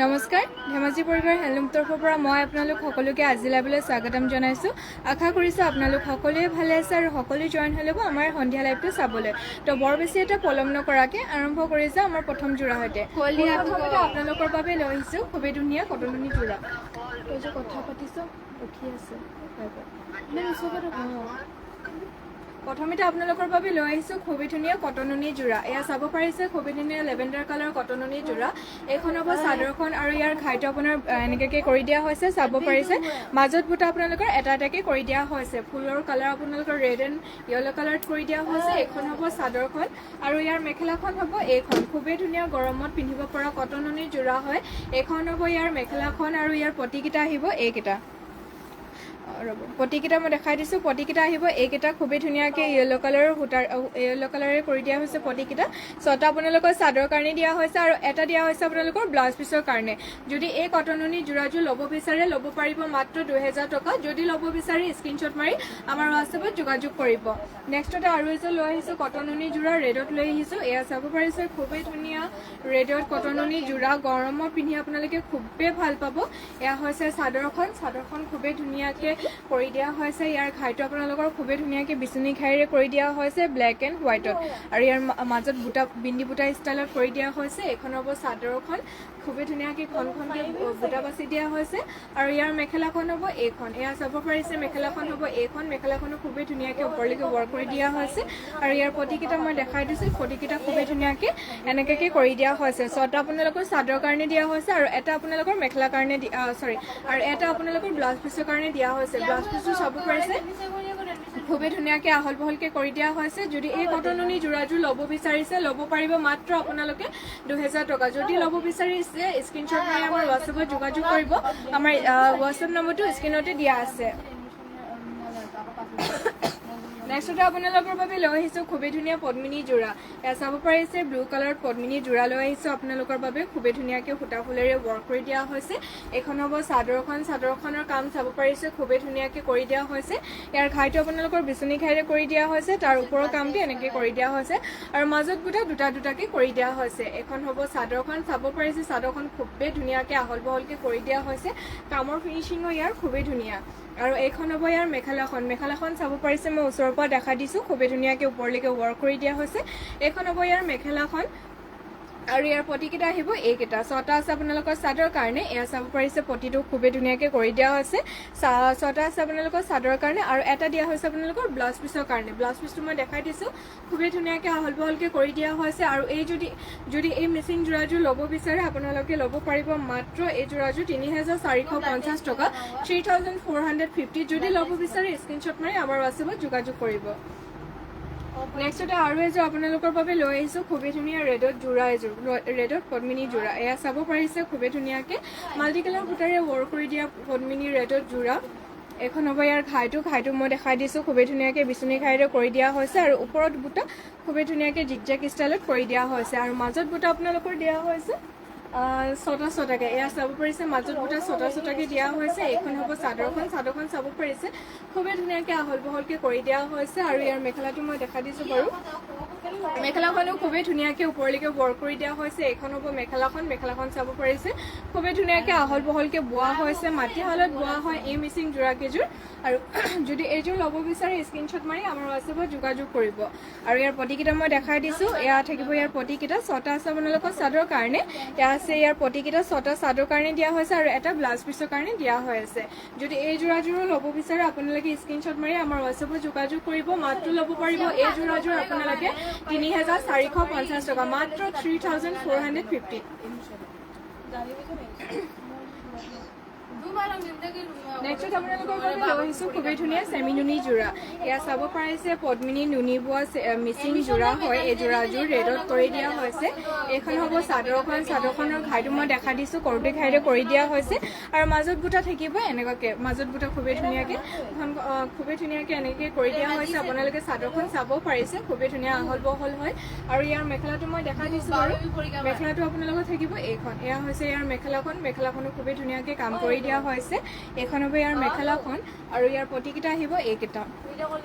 নমস্কাৰ, ধেমাজি পৰিবাৰ হেণ্ডলুম তৰফৰ পৰা মই আপোনালোক সকলোকে আজি লাইভলৈ স্বাগতম জনাইছোঁ। আশা কৰিছোঁ আপোনালোক সকলোৱে ভালে আছে আৰু সকলোৱে জইন হৈ ল'ব আমাৰ সন্ধিয়া লাইভটো চাবলৈ। তো বৰ বেছি এটা পলম নকৰাকৈ আৰম্ভ কৰি যাওঁ আমাৰ প্ৰথম যোৰা সৈতে। প্ৰথমতে আপোনালোকৰ বাবে লৈ আহিছোঁ খুবেই ধুনীয়া কটননি যোৰা। তই যে কথা পাতিছ উঠি আছে প্ৰথমতে আপোনালোকৰ বাবে লৈ আহিছোঁ খুবেই ধুনীয়া কটননি যোৰা। এয়া চাব পাৰিছে খুবেই ধুনীয়া লেভেণ্ডাৰ কালাৰ কটননি যোৰা। এইখন হ'ব চাদৰখন আৰু ইয়াৰ ঘাইটো আপোনাৰ এনেকৈ কৰি দিয়া হৈছে। চাব পাৰিছে মাজত বুটা আপোনালোকৰ এটা এটাকৈ কৰি দিয়া হৈছে। ফুলৰ কালাৰ আপোনালোকৰ ৰেড এণ্ড য়েল্ল' কালাৰত কৰি দিয়া হৈছে। এইখন হ'ব চাদৰখন আৰু ইয়াৰ মেখেলাখন হ'ব এইখন। খুবেই ধুনীয়া গৰমত পিন্ধিব পৰা কটননি যোৰা হয়। এইখন হ'ব ইয়াৰ মেখেলাখন আৰু ইয়াৰ পটিকেইটা আহিব এইকেইটা। ৰ'ব পটিকেইটা মই দেখাই দিছোঁ। পটিকেইটা আহিব এইকেইটা খুবেই ধুনীয়াকৈ য়েল্ল' কালাৰৰ সূতাৰ য়েল্ল' কালাৰে কৰি দিয়া হৈছে পটিকেইটা। ছটা আপোনালোকৰ চাদৰ কাৰণে দিয়া হৈছে আৰু এটা দিয়া হৈছে আপোনালোকৰ ব্লাউজ পিচৰ কাৰণে। যদি এই কটননি যোৰাযোৰ ল'ব বিচাৰে ল'ব পাৰিব মাত্ৰ 2000 টকা। যদি ল'ব বিচাৰি স্ক্ৰীনশ্বট মাৰি আমাৰ হোৱাটছএপত যোগাযোগ কৰিব। নেক্সটতে আৰু এযোৰ লৈ আহিছোঁ কটননি যোৰা ৰেডত লৈ আহিছোঁ। এয়া চাব পাৰিছে খুবেই ধুনীয়া ৰেডত কটননি যোৰা। গৰমত পিন্ধি আপোনালোকে খুবেই ভাল পাব। এয়া হৈছে চাদৰখন। চাদৰখন খুবেই ধুনীয়াকৈ কৰি দিয়া হৈছে। ইয়াৰ ঘাইটো আপোনালোকৰ খুবেই ধুনীয়াকৈ বিচনী ঘাইৰে কৰি দিয়া হৈছে ব্লেক এণ্ড হোৱাইটত আৰু ইয়াৰ মাজত বুটা বিন্দি বুটা ষ্টাইলত কৰি দিয়া হৈছে। এইখন হ'ব চাদৰখন। খুবেই ধুনীয়াকৈ ঘনকৈ বুটা বাচি দিয়া হৈছে আৰু ইয়াৰ মেখেলাখন হ'ব এইখন। এয়া চাব পাৰিছে মেখেলাখন হ'ব এইখন। মেখেলাখনো খুবেই ধুনীয়াকৈ ওপৰলৈকে ৱৰ্ক কৰি দিয়া হৈছে আৰু ইয়াৰ পটিকেইটা মই দেখাই দিছোঁ। পটিকেইটা খুবেই ধুনীয়াকৈ এনেকৈ কৰি দিয়া হৈছে। ছটা আপোনালোকৰ চাদৰ কাৰণে দিয়া হৈছে আৰু এটা আপোনালোকৰ মেখেলা কাৰণে আৰু এটা আপোনালোকৰ ব্লাউজ পিচৰ কাৰণে দিয়া হৈছে। ব্লাউজ পিচটো চাব পাৰিছে খুবেই ধুনীয়াকৈ আহল বহলকৈ কৰি দিয়া হৈছে। যদি এই কটননি যোৰাযোৰ ল'ব বিচাৰিছে ল'ব পাৰিব মাত্ৰ আপোনালোকে 2000 টকা। যদি ল'ব বিচাৰিছে স্ক্ৰীনশ্বট মাৰি আমাৰ হোৱাটছএপত যোগাযোগ কৰিব। আমাৰ হোৱাটছএপ নম্বৰটো স্ক্ৰীনতে দিয়া আছে। নেক্সটতে আপোনালোকৰ বাবে লৈ আহিছোঁ খুবেই ধুনীয়া পদ্মিনী যোৰা। এয়া চাব পাৰিছে ব্লু কালাৰত পদ্মিনী যোৰা লৈ আহিছোঁ আপোনালোকৰ বাবে। খুবেই ধুনীয়াকৈ সূতা ফুলেৰে ৱৰ্ক কৰি দিয়া হৈছে। এইখন হ'ব চাদৰখন। চাদৰখনৰ কাম চাব পাৰিছে খুবেই ধুনীয়াকৈ কৰি দিয়া হৈছে। ইয়াৰ ঘাইটো আপোনালোকৰ বিচনী ঘাইৰে কৰি দিয়া হৈছে। তাৰ ওপৰৰ কামটো এনেকৈ কৰি দিয়া হৈছে আৰু মাজত বুটা দুটা দুটাকৈ কৰি দিয়া হৈছে। এইখন হ'ব চাদৰখন। চাব পাৰিছে চাদৰখন খুবেই ধুনীয়াকৈ আহল বহলকৈ কৰি দিয়া হৈছে। কামৰ ফিনিচিঙো ইয়াৰ খুবেই ধুনীয়া আৰু এইখন হ'ব ইয়াৰ মেখেলাখন। মেখেলাখন চাব পাৰিছে মই ওচৰৰ পৰা দেখা দিছোঁ। খুবেই ধুনীয়াকৈ ওপৰলৈকে ৱৰ্ক কৰি দিয়া হৈছে। এইখন হ'ব ইয়াৰ মেখেলাখন আৰু ইয়াৰ পটিকেইটা আহিব এইকেইটা। ছটা আছে আপোনালোকৰ চাদৰ কাৰণে। এয়া চাব পাৰিছে পটিটো খুবেই ধুনীয়াকৈ কৰি দিয়া হৈছে। ছটা আছে আপোনালোকৰ চাদৰ কাৰণে আৰু এটা দিয়া হৈছে আপোনালোকৰ ব্লাউজ পিচৰ কাৰণে। ব্লাউজ পিচটো মই দেখাই দিছোঁ। খুবেই ধুনীয়াকৈ আহল বহলকৈ কৰি দিয়া হৈছে আৰু এই যদি এই মিচিং যোৰাযোৰ ল'ব বিচাৰে আপোনালোকে ল'ব পাৰিব মাত্ৰ এই যোৰাযোৰ 3450 টকা 3450। যদি ল'ব বিচাৰে স্ক্ৰীনশ্বট মাৰি আমাৰ হোৱাটছএপত যোগাযোগ কৰিব। নেক্সটতে আৰু এযোৰ আপোনালোকৰ বাবে লৈ আহিছোঁ খুবেই ধুনীয়া ৰেডত যোৰা এযোৰ ৰেডত পদ্মিনী যোৰা। এয়া চাব পাৰিছে খুবেই ধুনীয়াকৈ মাল্টি কালাৰ সূতাৰে ৱৰ্ক কৰি দিয়া পদ্মিনী ৰেডত যোৰা। এইখন হ'ব ইয়াৰ ঘাইটো মই দেখাই দিছোঁ। খুবেই ধুনীয়াকৈ বিচনী ঘাইৰে কৰি দিয়া হৈছে আৰু ওপৰত বুটা খুবেই ধুনীয়াকৈ জিগজেগ ষ্টাইলত কৰি দিয়া হৈছে আৰু মাজত বুটা আপোনালোকৰ দিয়া হৈছে ছটাকৈ। এয়া চাব পাৰিছে মাজত বুটা ছটাকৈ দিয়া হৈছে। এইখন হ'ব চাদৰখন। চাদৰখন চাব পাৰিছে খুবেই ধুনীয়াকৈ আহল বহলকৈ কৰি দিয়া হৈছে আৰু ইয়াৰ মেখেলাটো মই দেখাই দিছোঁ বাৰু। মেখেলাখনো খুবেই ধুনীয়াকৈ ওপৰলৈকে ৱৰ্ক কৰি দিয়া হৈছে। এইখন হ'ব মেখেলাখন। মেখেলাখন চাব পাৰিছে খুবেই ধুনীয়াকৈ আহল বহলকৈ বোৱা হৈছে। মাটিশালত বোৱা হয় এই মিচিং যোৰাকেইযোৰ আৰু যদি এইযোৰ ল'ব বিচাৰে স্ক্ৰীনশ্বট মাৰি আমাৰ হোৱাটছএপত যোগাযোগ কৰিব। আৰু ইয়াৰ পটিকেইটা মই দেখাই দিছোঁ। এয়া থাকিব ইয়াৰ পটিকেইটা। ছটা আছে আপোনালোকৰ চাদৰ কাৰণে। এয়া আছে ইয়াৰ পটিকেইটা। ছটা চাদৰ কাৰণে দিয়া হৈছে আৰু এটা ব্লাউজ পিচৰ কাৰণে দিয়া হৈ আছে। যদি এই যোৰাযোৰো ল'ব বিচাৰে আপোনালোকে স্ক্ৰীনশ্বট মাৰি আমাৰ হোৱাটছএপত যোগাযোগ কৰিব। মাত্ৰ ল'ব পাৰিব এই যোৰাযোৰ আপোনালোকে 3450 টকা মাত্ৰ 3450। নেক্সট আপোনালোকৰ বাবে লৈ আহিছোঁ খুবেই ধুনীয়া চেমি নুনি যোৰা। এয়া চাব পাৰিছে পদ্মিনী নুনি বোৱা মিচিং যোৰা হয়। এই যোৰাযোৰ ৰেডত কৰি দিয়া হৈছে। এইখন হ'ব চাদৰখন। চাদৰখনৰ ঘাইটো মই দেখা দিছোঁ কৰোটি ঘাইৰে কৰি দিয়া হৈছে আৰু মাজত বুটা থাকিব এনেকুৱাকৈ। মাজত বুটা খুবেই ধুনীয়াকৈ এনেকৈ কৰি দিয়া হৈছে। আপোনালোকে চাদৰখন চাব পাৰিছে খুবেই ধুনীয়া আহল বহল হয় আৰু ইয়াৰ মেখেলাটো মই দেখাই দিছোঁ বাৰু। মেখেলাটো আপোনালোকৰ থাকিব এইখন। এয়া হৈছে ইয়াৰ মেখেলাখন। মেখেলাখনো খুবেই ধুনীয়াকৈ কাম কৰি দিয়া হৈছে। এইখন হ'ব ইয়াৰ মেখেলাখন আৰু ইয়াৰ পটিকেইটা আহিব এইকেইটা।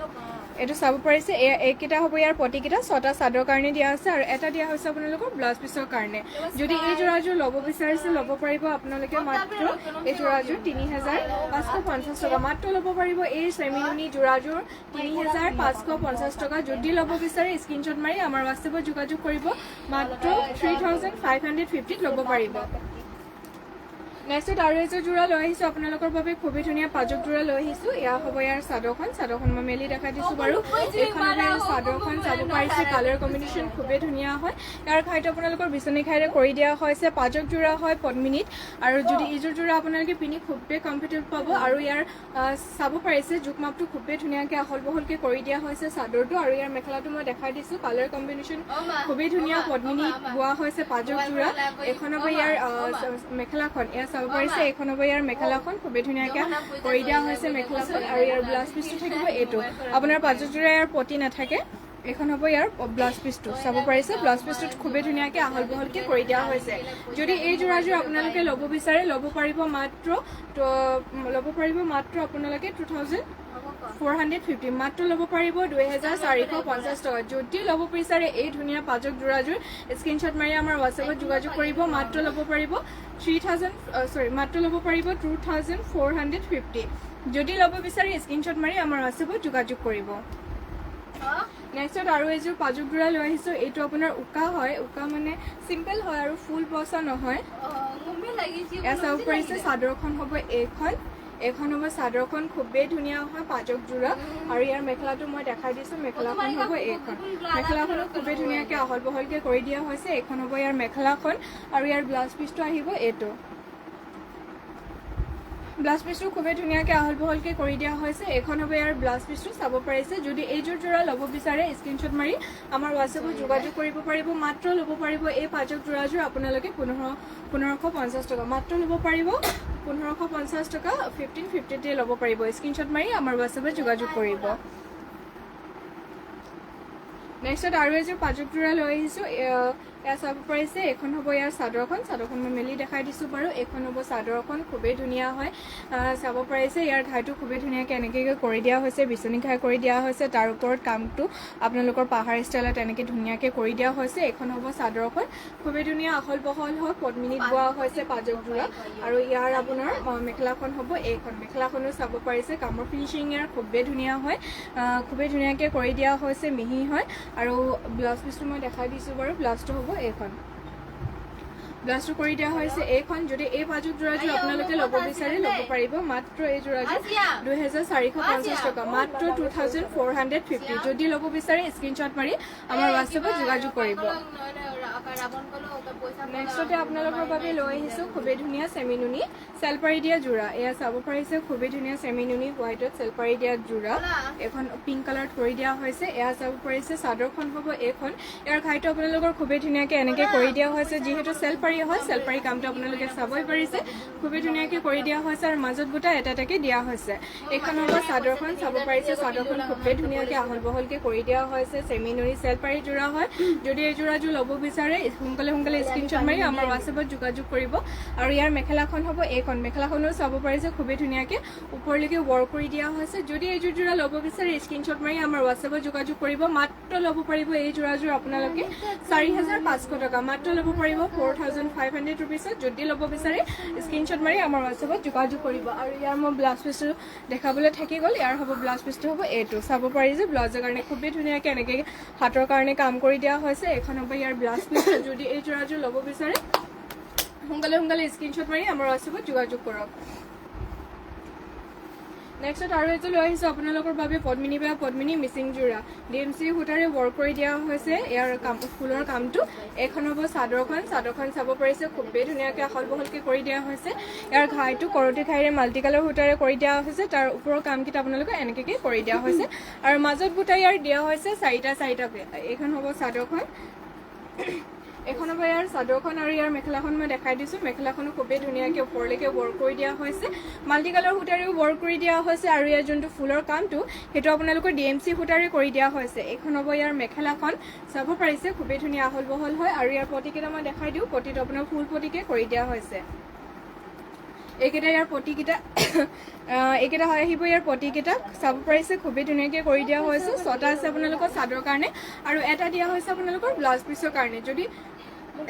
এইটো চাব পাৰিছে এইকেইটা হ'ব ইয়াৰ পটিকেইটা 6টা চাদৰ কাৰণে দিয়া আছে আৰু এটা দিয়া হৈছে আপোনালোকৰ ব্লাউজ পিছৰ কাৰণে যদি এই যোৰাযোৰ ল'ব বিচাৰিছে ল'ব পাৰিব আপোনালোকে মাত্ৰ এই যোৰাযোৰ 3550 টকা মাত্ৰ ল'ব পাৰিব এই চেমিনুনি যোৰাযোৰ 3550 টকা যদি ল'ব বিচাৰে স্ক্ৰীনশ্বট মাৰি আমাৰ হোৱাটছএপত যোগাযোগ কৰিব মাত্ৰ 3550 ল'ব পাৰিব নেক্সট আৰু এযোৰ যোৰা লৈ আহিছোঁ আপোনালোকৰ বাবে খুবেই ধুনীয়া পাজক যোৰা লৈ আহিছোঁ এয়া হ'ব ইয়াৰ চাদৰখন মই মেলি দেখাই দিছোঁ বাৰু এইখন হ'ব ইয়াৰ চাদৰখন চাব পাৰিছে কালাৰ কম্বিনেশ্যন খুবেই ধুনীয়া হয় ইয়াৰ খাইটো আপোনালোকৰ বিচনী খাইৰে কৰি দিয়া হৈছে পাজক যোৰা হয় পদ্মিনীত আৰু যদি এইযোৰ যোৰা আপোনালোকে পিন্ধি খুবেই কমফৰ্টেবল পাব আৰু ইয়াৰ চাব পাৰিছে জোখমাপটো খুবেই ধুনীয়াকৈ আহল বহলকৈ কৰি দিয়া হৈছে চাদৰটো আৰু ইয়াৰ মেখেলাটো মই দেখাই দিছোঁ কালাৰ কম্বিনেশ্যন খুবেই ধুনীয়া পদ্মিনীত বোৱা হৈছে পাজক যোৰা এইখন হ'ব ইয়াৰ মেখেলাখন এয়া চাব পাৰিছে এইখন হ'ব ইয়াৰ মেখেলাখন খুবেই ধুনীয়াকৈ কৰি দিয়া হৈছে মেখেলাখন আৰু ইয়াৰ ব্লাউজ পিচটো থাকিব এইটো আপোনাৰ পাজক যোৰা ইয়াৰ পটি নাথাকে এইখন হ'ব ইয়াৰ ব্লাউজ পিচটো চাব পাৰিছে ব্লাউজ পিচটোত খুবেই ধুনীয়াকৈ আহল বহলকৈ কৰি দিয়া হৈছে যদি এই যোৰাযোৰ আপোনালোকে ল'ব বিচাৰে ল'ব পাৰিব মাত্ৰ আপোনালোকে 2450 মাত্ৰ ল'ব পাৰিব 2450 টকা যদি ল'ব বিচাৰে এই ধুনীয়া পাজক যোৰাযোৰ স্ক্ৰীনশ্বট মাৰি আমাৰ হোৱাটছএপত যোগাযোগ কৰিব মাত্ৰ ল'ব পাৰিব 2450 যদি ল'ব বিচাৰে স্ক্ৰীনশ্বট মাৰি আমাৰ হোৱাটছএপত যোগাযোগ কৰিব নেক্সট আৰু এযোৰ পাজক যোৰা লৈ আহিছোঁ এইটো আপোনাৰ উকা হয় উকা মানে চিম্পল হয় আৰু ফুল বচা নহয় এয়া চাব পাৰিছে চাদৰখন হ'ব এইখন হ'ব চাদৰখন খুবেই ধুনীয়া হয় পাজক যোৰা আৰু ইয়াৰ মেখেলাটো মই দেখাই দিছোঁ মেখেলাখন হ'ব এইখন মেখেলাখনো খুবেই ধুনীয়াকৈ আহল বহলকৈ কৰি দিয়া হৈছে এইখন হ'ব ইয়াৰ মেখেলাখন আৰু ইয়াৰ ব্লাউজ পিচটো আহিব এইটো ব্লাউজ পিচটো খুবেই ধুনীয়াকৈ আহল বহলকৈ কৰি দিয়া হৈছে এইখন হ'ব ইয়াৰ ব্লাউজ পিচটো চাব পাৰিছে যদি এইযোৰ যোৰা ল'ব বিচাৰে স্ক্ৰীনশ্বট মাৰি আমাৰ হোৱাটছএপত যোগাযোগ কৰিব পাৰিব মাত্ৰ ল'ব পাৰিব এই পাজক যোৰাযোৰ আপোনালোকে 1550 টকা মাত্ৰ ল'ব পাৰিব 1550 টকা 1550 ল'ব পাৰিব স্ক্ৰীনশ্বট মাৰি আমাৰ হোৱাটছএপত যোগাযোগ কৰিব নেক্সট আৰু এযোৰ পাজক যোৰা লৈ আহিছোঁ এয়া চাব পাৰিছে এইখন হ'ব ইয়াৰ চাদৰখন মই মেলি দেখাই দিছোঁ বাৰু এইখন হ'ব চাদৰখন খুবেই ধুনীয়া হয় চাব পাৰিছে ইয়াৰ ঘাইটো খুবেই ধুনীয়াকৈ এনেকৈ কৰি দিয়া হৈছে বিচনী ঘাই কৰি দিয়া হৈছে তাৰ ওপৰত কামটো আপোনালোকৰ পাহাৰ ষ্টাইলত এনেকৈ ধুনীয়াকৈ কৰি দিয়া হৈছে এইখন হ'ব চাদৰখন খুবেই ধুনীয়া আহল বহল হয় পদ্মিনীত বোৱা হৈছে পাজক যোৰা আৰু ইয়াৰ আপোনাৰ মেখেলাখন হ'ব এইখন মেখেলাখনো চাব পাৰিছে কামৰ ফিনিচিং ইয়াৰ খুবেই ধুনীয়া হয় খুবেই ধুনীয়াকৈ কৰি দিয়া হৈছে মিহি হয় আৰু ব্লাউজ পিচটো মই দেখাই দিছোঁ বাৰু ব্লাউজটো হ'ব এইখন ব্লাউজটো কৰি দিয়া হৈছে এইখন যদি এই পাজক যোৰাযোৰ আপোনালোকে ল'ব বিচাৰে ল'ব পাৰিব মাত্ৰ এই যোৰাযোৰ 2450 টকা মাত্ৰ 2450 যদি ল'ব বিচাৰে স্ক্ৰীনশ্বট মাৰি আমাৰ হোৱাটছএপত যোগাযোগ কৰিব নেক্সটতে আপোনালোকৰ বাবে লৈ আহিছোঁ খুবেই ধুনীয়া চেমিনুনি চেলপাৰি দিয়া যোৰা এয়া চাব পাৰিছে খুবেই ধুনীয়া চেমিনুনি হোৱাইটত চেলপাৰি দিয়া যোৰা এখন পিংক কালাৰত কৰি দিয়া হৈছে এয়া চাব পাৰিছে চাদৰখন হ'ব এইখন ইয়াৰ ঘাইটো আপোনালোকৰ খুবেই ধুনীয়াকৈ এনেকৈ কৰি দিয়া হৈছে যিহেতু চেলপাৰি হয় চেলপাৰি কামটো আপোনালোকে চাবই পাৰিছে খুবেই ধুনীয়াকৈ কৰি দিয়া হৈছে আৰু মাজত বুটা এটা এটাকৈ দিয়া হৈছে এইখন হ'ব চাদৰখন চাব পাৰিছে চাদৰখন খুবেই ধুনীয়াকৈ আহল বহলকৈ কৰি দিয়া হৈছে চেমিনুনি চেলপাৰি যোৰা হয় যদি এই যোৰাযোৰ ল'ব বিচাৰে সোনকালে স্ক্ৰীনশ্বট মাৰি আমাৰ হোৱাটছএপত যোগাযোগ কৰিব আৰু ইয়াৰ মেখেলাখন হ'ব এইখন মেখেলাখনো চাব পাৰিছে খুবেই ধুনীয়াকৈ ওপৰলৈকে ৱৰ্ক কৰি দিয়া হৈছে যদি এইযোৰ যোৰা ল'ব বিচাৰে স্ক্ৰীনশ্বট মাৰি আমাৰ হোৱাটছএপত যোগাযোগ কৰিব মাত্ৰ ল'ব পাৰিব এই যোৰাযোৰ আপোনালোকে 4500 টকা মাত্ৰ ল'ব পাৰিব 4500 ৰুপিছত যদি ল'ব বিচাৰে স্ক্ৰীনশ্বট মাৰি আমাৰ হোৱাটছএপত যোগাযোগ কৰিব আৰু ইয়াৰ মই ব্লাউজ পিচটো দেখাবলৈ থাকি গ'ল ইয়াৰ হ'ব ব্লাউজ পিচটো হ'ব এইটো চাব পাৰি যে ব্লাউজৰ কাৰণে খুবেই ধুনীয়াকৈ এনেকৈ হাতৰ কাৰণে কাম কৰি দিয়া হৈছে এইখন হ'ব ইয়াৰ ব্লাউজ পিচটো যদি এই যোৰাযোৰ ল'ব বিচাৰে সোনকালে স্ক্ৰীনশ্বট মাৰি আমাৰ হোৱাটছএপত যোগাযোগ কৰক নেক্সট আৰু এযোৰ লৈ আহিছোঁ আপোনালোকৰ বাবে পদ্মিনী মিচিং যোৰা DMC সূতাৰে ৱৰ্ক কৰি দিয়া হৈছে ইয়াৰ ফুলৰ কামটো এইখন হ'ব চাদৰখন চাব পাৰিছে খুবেই ধুনীয়াকৈ আহল বহলকৈ কৰি দিয়া হৈছে ইয়াৰ ঘাইটো কৰতি ঘাইৰে মাল্টি কালাৰ সূতাৰে কৰি দিয়া হৈছে তাৰ ওপৰৰ কামকেইটা আপোনালোকে এনেকৈ কৰি দিয়া হৈছে আৰু মাজত বুটা ইয়াৰ দিয়া হৈছে চাৰিটাকৈ এইখন হ'ব চাদৰখন এখন হ'ব ইয়াৰ চাদৰখন আৰু ইয়াৰ মেখেলাখন মই দেখাই দিছোঁ মেখেলাখনো খুবেই ধুনীয়াকৈ ওপৰলৈকে ৱৰ্ক কৰি দিয়া হৈছে মাল্টি কালাৰ সূতাৰেও ৱৰ্ক কৰি দিয়া হৈছে আৰু ইয়াৰ যোনটো ফুলৰ কামটো সেইটো আপোনালোকৰ DMC সূতাৰে কৰি দিয়া হৈছে এইখন হ'ব ইয়াৰ মেখেলাখন চাব পাৰিছে খুবেই ধুনীয়া আহল বহল হয় আৰু ইয়াৰ পটিকেইটা মই দেখাই দিওঁ পটিটো আপোনাৰ ফুল পটিকে কৰি দিয়া হৈছে এইকেইটা ইয়াৰ পটিকেইটা এইকেইটা হয় আহিব ইয়াৰ পটিকেইটা চাব পাৰিছে খুবেই ধুনীয়াকৈ কৰি দিয়া হৈছে 6টা আছে আপোনালোকৰ চাদৰ কাৰণে আৰু এটা দিয়া হৈছে আপোনালোকৰ ব্লাউজ পিছৰ কাৰণে যদি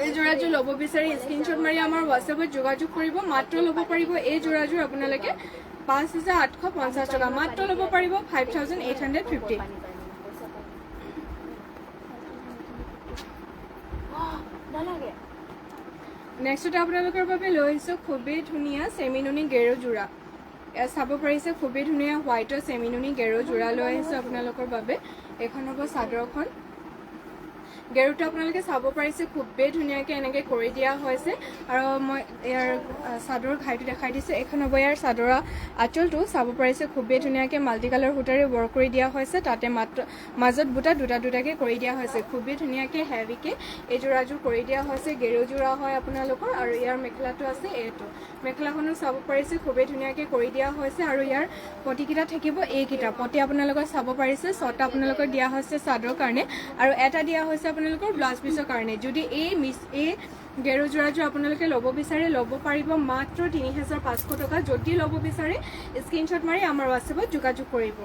এই যোৰাযোৰ ল'ব বিচাৰি স্ক্ৰীনশ্বট মাৰি আমাৰ হোৱাটছএপত যোগাযোগ কৰিব মাত্ৰ ল'ব পাৰিব এই যোৰাযোৰ আপোনালোকে 5850 টকা মাত্ৰ ল'ব পাৰিব 5850 নেক্সট আপোনালোকৰ বাবে লৈ আহিছোঁ খুবেই ধুনীয়া চেমিনুনি গেৰো যোৰা ইয়াত চাব পাৰিছে খুবেই ধুনীয়া হোৱাইটৰ চেমিনুনি গেৰো যোৰা লৈ আহিছোঁ আপোনালোকৰ বাবে এখন হ'ব চাদৰখন গেৰুটো আপোনালোকে চাব পাৰিছে খুবেই ধুনীয়াকৈ এনেকৈ কৰি দিয়া হৈছে আৰু মই ইয়াৰ চাদৰ ঘাইটো দেখাই দিছোঁ এখন হ'ব ইয়াৰ চাদৰ আঁচলটো চাব পাৰিছে খুবেই ধুনীয়াকৈ মাল্টি কালাৰ সূতাৰে ৱৰ্ক কৰি দিয়া হৈছে তাতে মাত্ৰ মাজত বুটা দুটাকৈ কৰি দিয়া হৈছে খুবেই ধুনীয়াকৈ হেভিকৈ এই যোৰাযোৰ কৰি দিয়া হৈছে গেৰু যোৰা হয় আপোনালোকৰ আৰু ইয়াৰ মেখেলাটো আছে এইটো মেখেলাখনো চাব পাৰিছে খুবেই ধুনীয়াকৈ কৰি দিয়া হৈছে আৰু ইয়াৰ পটিকেইটা থাকিব এইকেইটা পটি আপোনালোকে চাব পাৰিছে 6টা আপোনালোকৰ দিয়া হৈছে চাদৰ কাৰণে আৰু এটা দিয়া হৈছে আপোনালোকৰ ব্লাউজ পিছৰ কাৰণে যদি এই গেৰু যোৰাযোৰ আপোনালোকে ল'ব বিচাৰে ল'ব পাৰিব মাত্ৰ 3500 টকা যদি ল'ব বিচাৰে স্ক্ৰীনশ্বট মাৰি আমাৰ হোৱাটছএপত যোগাযোগ কৰিব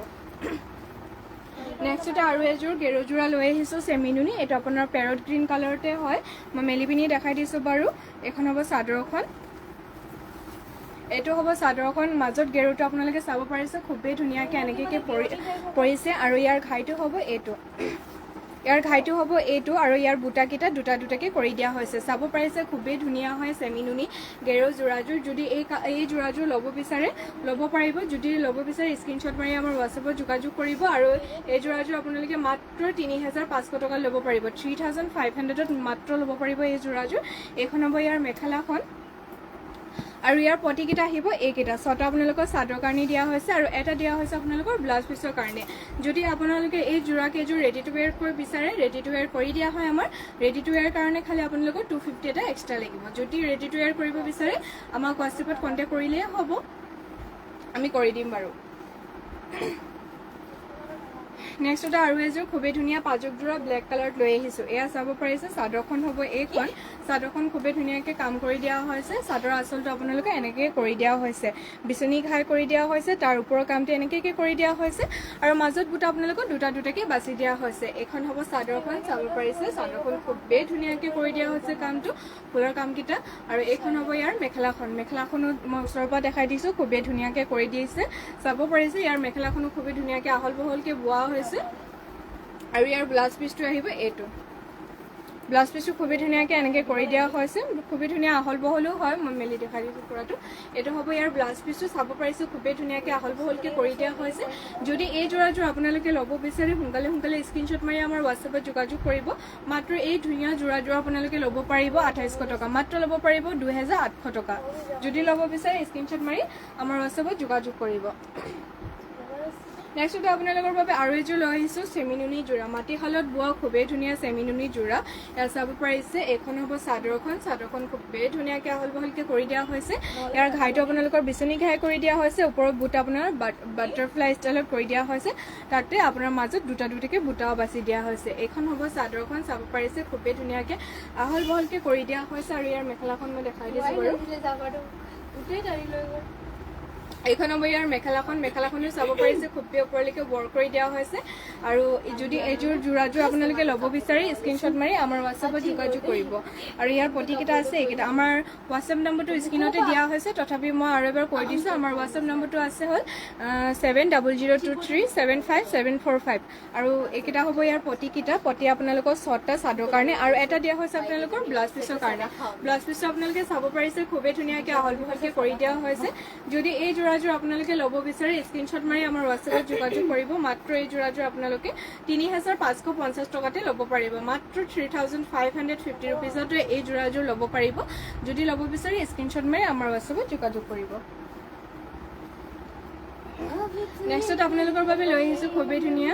নেক্সট আৰু এযোৰ গেৰু যোৰা লৈ আহিছোঁ চেমিনুনি এইটো আপোনাৰ পেৰট গ্ৰীণ কালাৰতে হয় মই মেলি পিনি দেখাই দিছোঁ বাৰু এখন হ'ব চাদৰখন এইটো হ'ব চাদৰখন মাজত গেৰুটো আপোনালোকে চাব পাৰিছে খুবেই ধুনীয়াকৈ এনেকৈ পৰিছে আৰু ইয়াৰ ঘাইটো হ'ব এইটো ইয়াৰ ঘাইটো হ'ব এইটো আৰু ইয়াৰ বুটাকেইটা দুটাকৈ কৰি দিয়া হৈছে চাব পাৰিছে খুবেই ধুনীয়া হয় চেমিনুনি গেৰু যোৰাযোৰ যদি এই যোৰাযোৰ ল'ব বিচাৰে ল'ব পাৰিব যদি ল'ব বিচাৰে স্ক্ৰীনশ্বট মাৰি আমাৰ হোৱাটছএপত যোগাযোগ কৰিব আৰু এই যোৰাযোৰ আপোনালোকে মাত্ৰ 3500 টকা ল'ব পাৰিব 3500ত মাত্ৰ ল'ব পাৰিব এই যোৰাযোৰ এইখন হ'ব ইয়াৰ মেখেলাখন আৰু ইয়াৰ পটিকেইটা আহিব এইকেইটা 6টা আপোনালোকৰ চাদৰ কাৰণে দিয়া হৈছে আৰু এটা দিয়া হৈছে আপোনালোকৰ ব্লাউজ পিছৰ কাৰণে যদি আপোনালোকে এই যোৰা কেইযোৰ ৰেডি টু ৱেৰ কৰিব বিচাৰে ৰেডি টু ৱেৰ কৰি দিয়া হয় আমাৰ ৰেডি টু ৱেৰ কাৰণে খালি আপোনালোকৰ 250 এটা এক্সট্ৰা লাগিব যদি ৰেডি টু ৱেৰ কৰিব বিচাৰে আমাক হোৱাটছএপত কণ্টেক্ট কৰিলেই হ'ব আমি কৰি দিম বাৰু নেক্সট এটা আৰু এযোৰ খুবেই ধুনীয়া পাজক যোৰা ব্লেক কালাৰত লৈ আহিছোঁ এয়া চাব পাৰিছে চাদৰখন হ'ব এইখন চাদৰখন খুবেই ধুনীয়াকৈ কাম কৰি দিয়া হৈছে চাদৰ আঁচলটো আপোনালোকে এনেকৈ কৰি দিয়া হৈছে বিচনী ঘাই কৰি দিয়া হৈছে তাৰ ওপৰৰ কামটো এনেকৈ কৰি দিয়া হৈছে আৰু মাজত বুটা আপোনালোকক দুটাকৈ বাছি দিয়া হৈছে এইখন হ'ব চাদৰখন চাব পাৰিছে চাদৰখন খুবেই ধুনীয়াকৈ কৰি দিয়া হৈছে কামটো ফুলৰ কামকেইটা আৰু এইখন হ'ব ইয়াৰ মেখেলাখনো মই ওচৰৰ পৰা দেখাই দিছোঁ খুবেই ধুনীয়াকৈ কৰি দিছে চাব পাৰিছে ইয়াৰ মেখেলাখনো খুবেই ধুনীয়াকৈ আহল বহলকৈ বোৱা হৈছে আৰু ইয়াৰ ব্লাউজ পিছটো আহিব এইটো ব্লাউজ পিছটো খুবেই ধুনীয়াকৈ এনেকৈ কৰি দিয়া হৈছে খুবেই ধুনীয়া আহল বহলো হয় মই মেলি দেখাই দিছোঁ পূৰাটো এইটো হ'ব ইয়াৰ ব্লাউজ পিছটো চাব পাৰিছোঁ খুবেই ধুনীয়াকৈ আহল বহলকৈ কৰি দিয়া হৈছে যদি এই যোৰাযোৰ আপোনালোকে ল'ব বিচাৰে সোনকালে স্ক্ৰীনশ্বট মাৰি আমাৰ হোৱাটছএপত যোগাযোগ কৰিব মাত্ৰ এই ধুনীয়া যোৰাযোৰ আপোনালোকে ল'ব পাৰিব 2800 টকা মাত্ৰ ল'ব পাৰিব 2800 টকা যদি ল'ব বিচাৰে স্ক্ৰীনশ্বট মাৰি আমাৰ হোৱাটছএপত যোগাযোগ কৰিব নেক্সট আপোনালোকৰ বাবে আৰু এযোৰ লৈ আহিছোঁ চেমিনুনি যোৰা মাটিশালত বোৱা খুবেই ধুনীয়া চেমিনুনি যোৰা ইয়াত চাব পাৰিছে এইখন হ'ব চাদৰখন খুবেই ধুনীয়াকৈ আহল বহলকৈ কৰি দিয়া হৈছে ইয়াৰ ঘাইটো আপোনালোকৰ বিচনী ঘাই কৰি দিয়া হৈছে ওপৰত বুটা আপোনাৰ বাটাৰফ্লাই ষ্টাইলত কৰি দিয়া হৈছে তাতে আপোনাৰ মাজত দুটাকৈ বুটাও বাছি দিয়া হৈছে এইখন হ'ব চাদৰখন চাব পাৰিছে খুবেই ধুনীয়াকৈ আহল বহলকৈ কৰি দিয়া হৈছে আৰু ইয়াৰ মেখেলাখন মই দেখাই দিছোঁ বাৰু এইখন হ'ব ইয়াৰ মেখেলাখনো চাব পাৰিছে খুবেই ওপৰলৈকে ৱৰ্ক কৰি দিয়া হৈছে আৰু যদি এইযোৰ যোৰাযোৰ আপোনালোকে ল'ব বিচাৰে স্ক্ৰীনশ্বট মাৰি আমাৰ হোৱাটছএপত যোগাযোগ কৰিব আৰু ইয়াৰ পটিকেইটা আছে এইকেইটা আমাৰ হোৱাটছএপ নম্বৰটো স্ক্ৰীনতে দিয়া হৈছে তথাপি মই আৰু এবাৰ কৈ দিছোঁ আমাৰ হোৱাটছএপ নম্বৰটো আছে হ'ল 7002375745 আৰু এইকেইটা হ'ব ইয়াৰ পটি আপোনালোকৰ 6টা চাদৰ কাৰণে আৰু এটা দিয়া হৈছে আপোনালোকৰ ব্লাউজ পিছৰ কাৰণে ব্লাউজ পিছটো আপোনালোকে চাব পাৰিছে খুবেই ধুনীয়াকৈ আহল বহলকৈ কৰি দিয়া হৈছে যদি এই যোৰাযোৰ আপোনালোকে ল'ব বিচাৰে স্ক্ৰীনশ্বট মাৰি আমাৰ হোৱাটছএপত যোগাযোগ কৰিব মাত্ৰ এই যোৰাযোৰ আপোনালোকে 3550 টকাতে ল'ব পাৰিব মাত্ৰ 3550 ৰুপিজতে এই যোৰাযোৰ ল'ব পাৰিব যদি ল'ব বিচাৰে স্ক্ৰীনশ্বট মাৰি আমাৰ হোৱাটছএপত যোগাযোগ কৰিব নেক্সট আপোনালোকৰ বাবে লৈ আহিছোঁ খুবেই ধুনীয়া